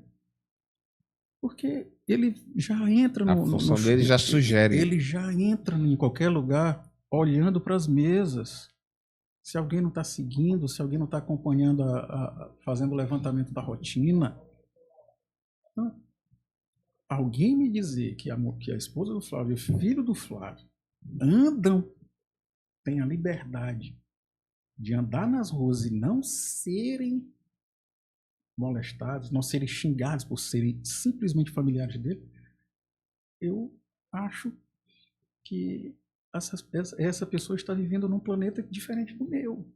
Porque ele já entra A função dele já sugere. Ele já entra em qualquer lugar olhando para as mesas. Se alguém não está seguindo, se alguém não está acompanhando, fazendo o levantamento da rotina. Então, alguém me dizer que a esposa do Flávio e o filho do Flávio andam, têm a liberdade de andar nas ruas e não serem molestados, não serem xingados por serem simplesmente familiares dele, eu acho que essa pessoa está vivendo num planeta diferente do meu.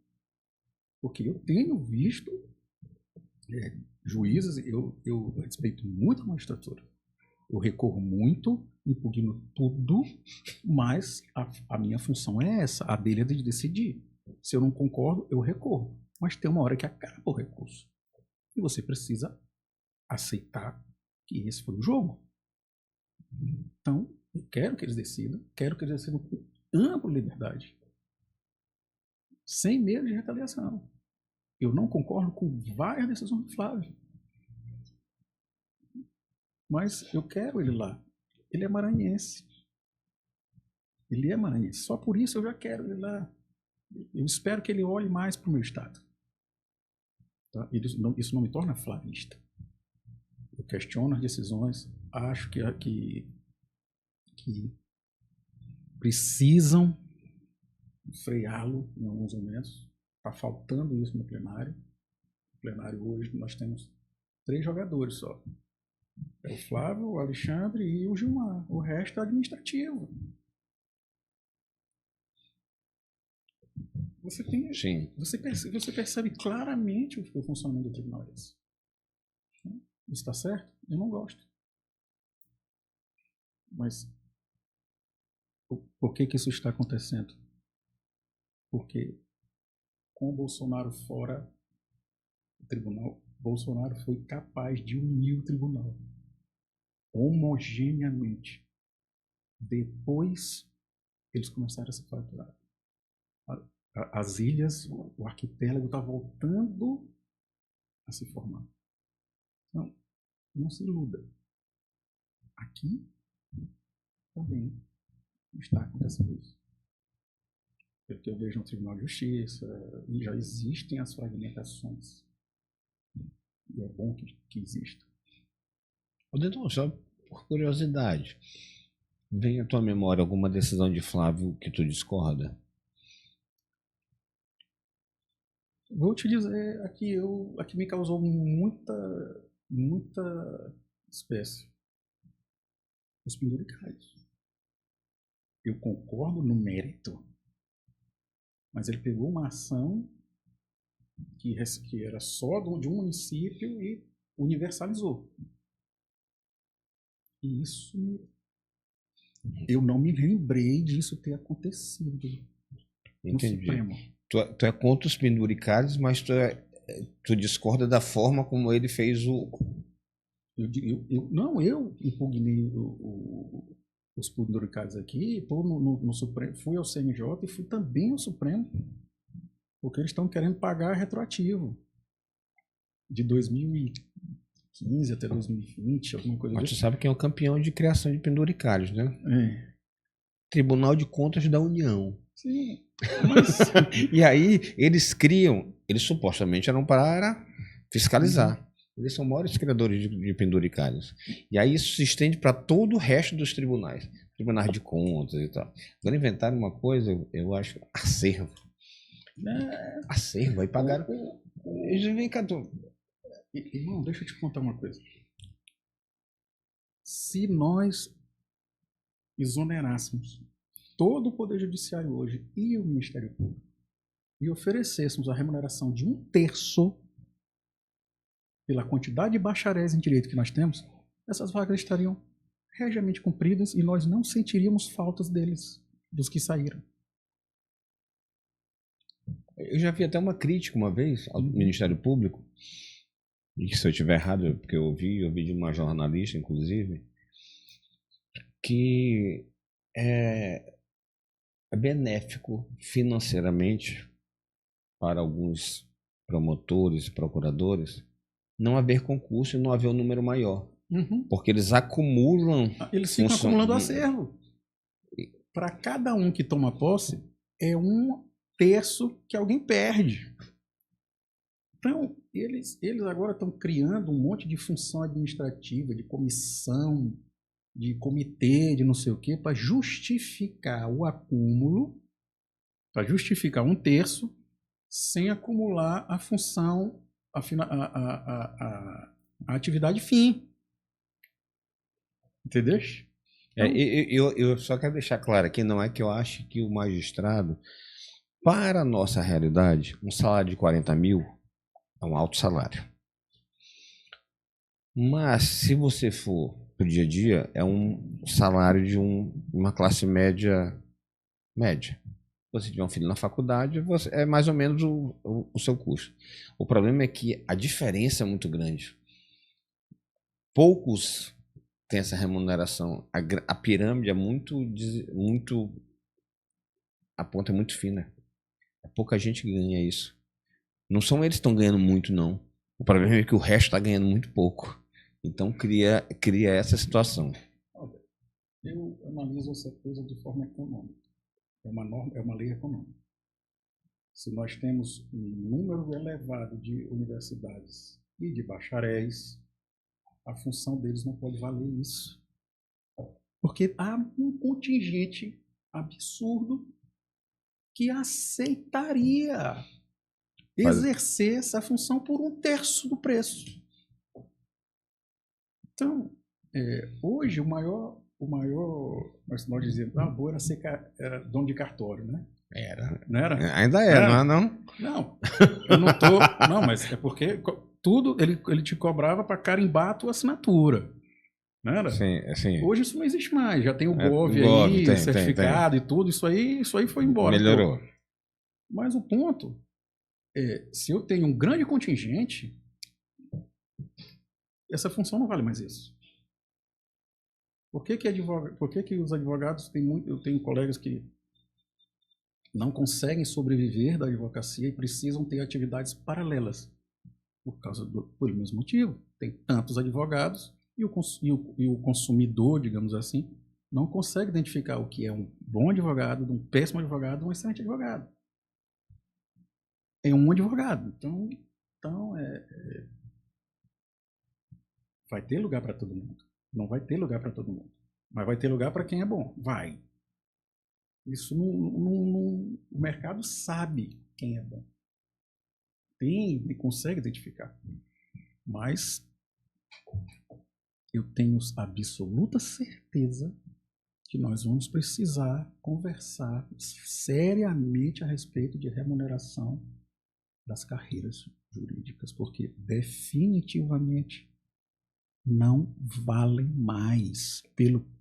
Porque eu tenho visto juízes, eu respeito muito a magistratura. Eu recorro muito, impugno tudo, mas a minha função é essa, a dele é de decidir. Se eu não concordo, eu recorro. Mas tem uma hora que acaba o recurso. E você precisa aceitar que esse foi o jogo. Então, eu quero que eles decidam com ampla liberdade. Sem medo de retaliação. Eu não concordo com várias decisões do Flávio. Mas eu quero ele lá. Ele é maranhense. Ele é maranhense. Só por isso eu já quero ele lá. Eu espero que ele olhe mais para o meu estado. Tá? Isso não me torna flavista. Eu questiono as decisões, acho que precisam freá-lo em alguns momentos. Está faltando isso no plenário. No plenário hoje nós temos 3 jogadores só. É o Flávio, o Alexandre e o Gilmar. O resto é administrativo. Você percebe claramente o funcionamento do tribunal é esse. Isso está certo? Eu não gosto. Mas por que isso está acontecendo? Porque com o Bolsonaro fora do tribunal, Bolsonaro foi capaz de unir o tribunal homogeneamente. Depois, eles começaram a se fraturar. As ilhas, o arquipélago está voltando a se formar. Não se iluda. Aqui também está acontecendo isso. Porque eu vejo no Tribunal de Justiça e já existem as fragmentações. E é bom que exista. Então, só por curiosidade, vem à tua memória alguma decisão de Flávio que tu discorda? Vou te dizer, aqui me causou muita espécie. Os penduricários. Eu concordo no mérito, mas ele pegou uma ação que era só de um município e universalizou. E isso, eu não me lembrei disso ter acontecido. Entendi. No Supremo. Tu é contra os penduricários, mas tu discorda da forma como ele fez o... Eu impugnei os penduricários aqui, estou no Supremo, fui ao CNJ e fui também ao Supremo, porque eles estão querendo pagar retroativo de 2015 até 2020, alguma coisa Mas tu sabe quem é o campeão de criação de penduricários, né? É. Tribunal de Contas da União. Sim, mas... E aí eles supostamente eram para fiscalizar. Eles são maiores criadores de penduricários. E aí isso se estende para todo o resto dos tribunais. Tribunais de contas e tal. Agora inventaram uma coisa, eu acho, acervo. Acervo, aí pagaram... Vem cá, Irmão, deixa eu te contar uma coisa. Se nós exonerássemos todo o Poder Judiciário hoje e o Ministério Público e oferecêssemos a remuneração de 1/3 pela quantidade de bacharéis em direito que nós temos, essas vagas estariam regiamente cumpridas e nós não sentiríamos faltas deles, dos que saíram. Eu já vi até uma crítica uma vez ao Ministério Público, e se eu estiver errado, porque eu ouvi de uma jornalista, inclusive, que é benéfico financeiramente para alguns promotores e procuradores não haver concurso e não haver um número maior. Porque eles acumulam... Eles ficam acumulando acervo. Para cada um que toma posse, é 1/3 que alguém perde. Então, eles agora estão criando um monte de função administrativa, de comissão, de comitê, de não sei o quê, para justificar o acúmulo, para justificar 1/3, sem acumular a função, a atividade fim. Entendeu? Eu só quero deixar claro aqui, não é que eu acho que o magistrado, para a nossa realidade, um salário de 40 mil é um alto salário. Mas se você for pro dia a dia, é um salário de uma classe média. Você tiver um filho na faculdade, é mais ou menos o seu custo. O problema é que a diferença é muito grande. Poucos têm essa remuneração. A pirâmide é a ponta é muito fina. É pouca gente que ganha isso. Não são eles que estão ganhando muito, não. O problema é que o resto está ganhando muito pouco. Então cria essa situação. Eu analiso essa coisa de forma econômica. É uma lei econômica. Se nós temos um número elevado de universidades e de bacharéis, a função deles não pode valer isso. Porque há um contingente absurdo que aceitaria exercer essa função por 1/3 do preço. Então, hoje o maior, nós dizemos, boa era dono de cartório, né? Era. Não era? Ainda é, não é não? Não, eu não tô... Não, mas é porque tudo ele te cobrava para carimbar a tua assinatura. Não era? Sim. Hoje isso não existe mais. Já tem o GOV aí, certificado e tudo. Isso aí foi embora. Melhorou. Pô. Mas o ponto é, se eu tenho um grande contingente, essa função não vale mais isso. Por que os advogados eu tenho colegas que não conseguem sobreviver da advocacia e precisam ter atividades paralelas? Pelo mesmo motivo. Tem tantos advogados e o consumidor, digamos assim, não consegue identificar o que é um bom advogado, de um péssimo advogado, de um excelente advogado. É um advogado. Então vai ter lugar para todo mundo. Não vai ter lugar para todo mundo. Mas vai ter lugar para quem é bom. Vai. Isso o mercado sabe quem é bom. Ele consegue identificar. Mas eu tenho absoluta certeza que nós vamos precisar conversar seriamente a respeito de remuneração das carreiras jurídicas, porque definitivamente não valem mais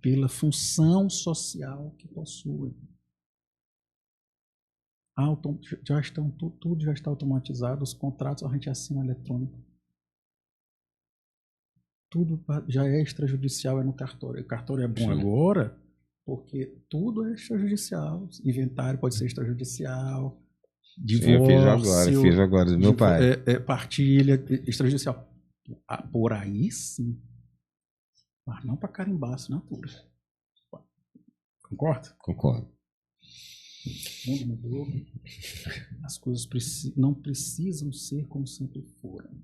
pela função social que possuem. Tudo já está automatizado, os contratos a gente assina eletrônico. Tudo já é extrajudicial, é no cartório. O cartório é bom agora porque tudo é extrajudicial. Inventário pode ser extrajudicial, divórcio... Eu fiz agora do meu pai. Partilha extrajudicial. Por aí sim. Mas não para carimbar a assinatura. Concorda? Concordo. O mundo mudou. As coisas não precisam ser como sempre foram.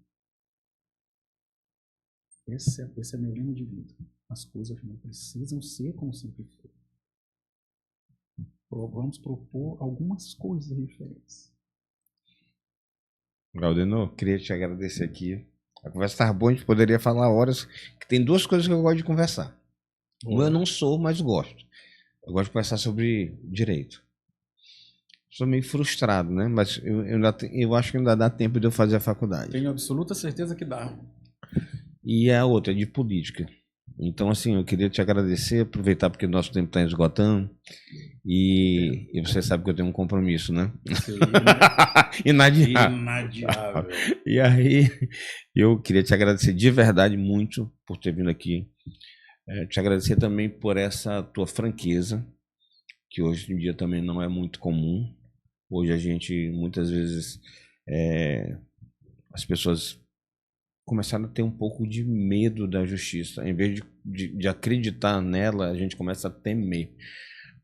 Esse é meu lema de vida. As coisas não precisam ser como sempre foram. Vamos propor algumas coisas diferentes. Galdeno, queria te agradecer aqui. A conversa estava boa, a gente poderia falar horas. Que tem duas coisas que eu gosto de conversar. Uma eu não sou, mas gosto. Eu gosto de conversar sobre direito. Sou meio frustrado, né? Mas eu acho que ainda dá tempo de eu fazer a faculdade. Tenho absoluta certeza que dá. E a outra é de política. Então, assim, eu queria te agradecer, aproveitar porque o nosso tempo está esgotando. E você sabe que eu tenho um compromisso, né? Inadiável. E aí, eu queria te agradecer de verdade muito por ter vindo aqui. Te agradecer também por essa tua franqueza, que hoje em dia também não é muito comum. Hoje a gente, muitas vezes, as pessoas começaram a ter um pouco de medo da justiça. Em vez de acreditar nela, a gente começa a temer.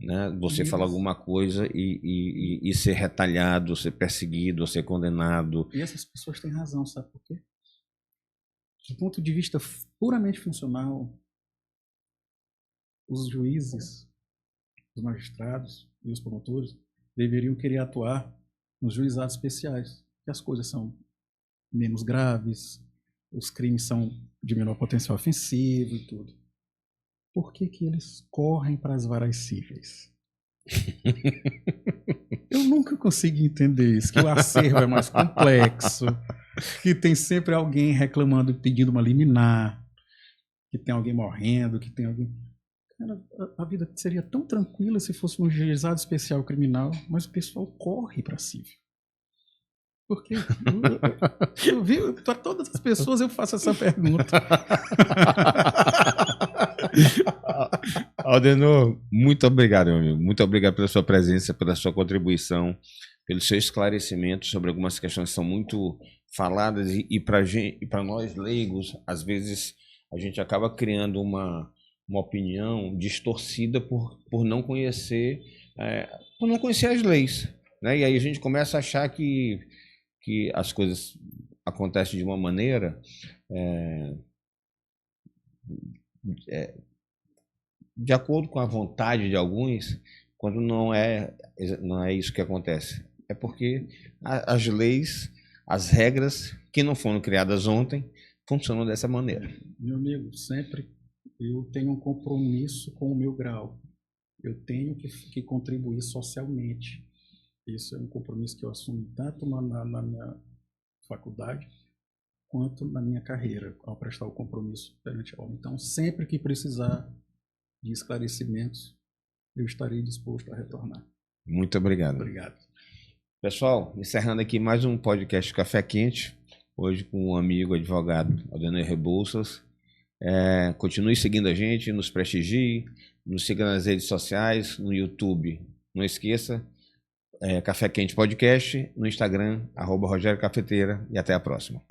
Né? Você fala alguma coisa e ser retalhado, ser perseguido, ser condenado. E essas pessoas têm razão, sabe por quê? Do ponto de vista puramente funcional, os juízes, os magistrados e os promotores deveriam querer atuar nos juizados especiais, que as coisas são menos graves, os crimes são de menor potencial ofensivo e tudo. Por que que eles correm para as varas cíveis? Eu nunca consegui entender isso, que o acervo é mais complexo, que tem sempre alguém reclamando, pedindo uma liminar, que tem alguém morrendo, que tem alguém... Cara, a vida seria tão tranquila se fosse um juizado especial criminal, mas o pessoal corre para civil. Porque eu vi, para todas as pessoas eu faço essa pergunta. Aldenor, muito obrigado, meu amigo. Muito obrigado pela sua presença, pela sua contribuição, pelo seu esclarecimento sobre algumas questões que são muito faladas e para nós leigos, às vezes a gente acaba criando uma opinião distorcida por não conhecer as leis, né? E aí a gente começa a achar que as coisas acontecem de uma maneira de acordo com a vontade de alguns, quando não é isso que acontece. É porque as leis, as regras que não foram criadas ontem, funcionam dessa maneira. Meu amigo, sempre eu tenho um compromisso com o meu grau. Eu tenho que contribuir socialmente. Isso é um compromisso que eu assumo tanto na minha faculdade quanto na minha carreira, ao prestar o compromisso perante a obra. Então, sempre que precisar de esclarecimentos, eu estarei disposto a retornar. Muito obrigado. Obrigado. Pessoal, encerrando aqui mais um podcast Café Quente, hoje com um amigo advogado, Aldenor Rebouças. Continue seguindo a gente, nos prestigie, nos siga nas redes sociais, no YouTube. Não esqueça, Café Quente Podcast, no Instagram, @RogérioCafeteira, e até a próxima.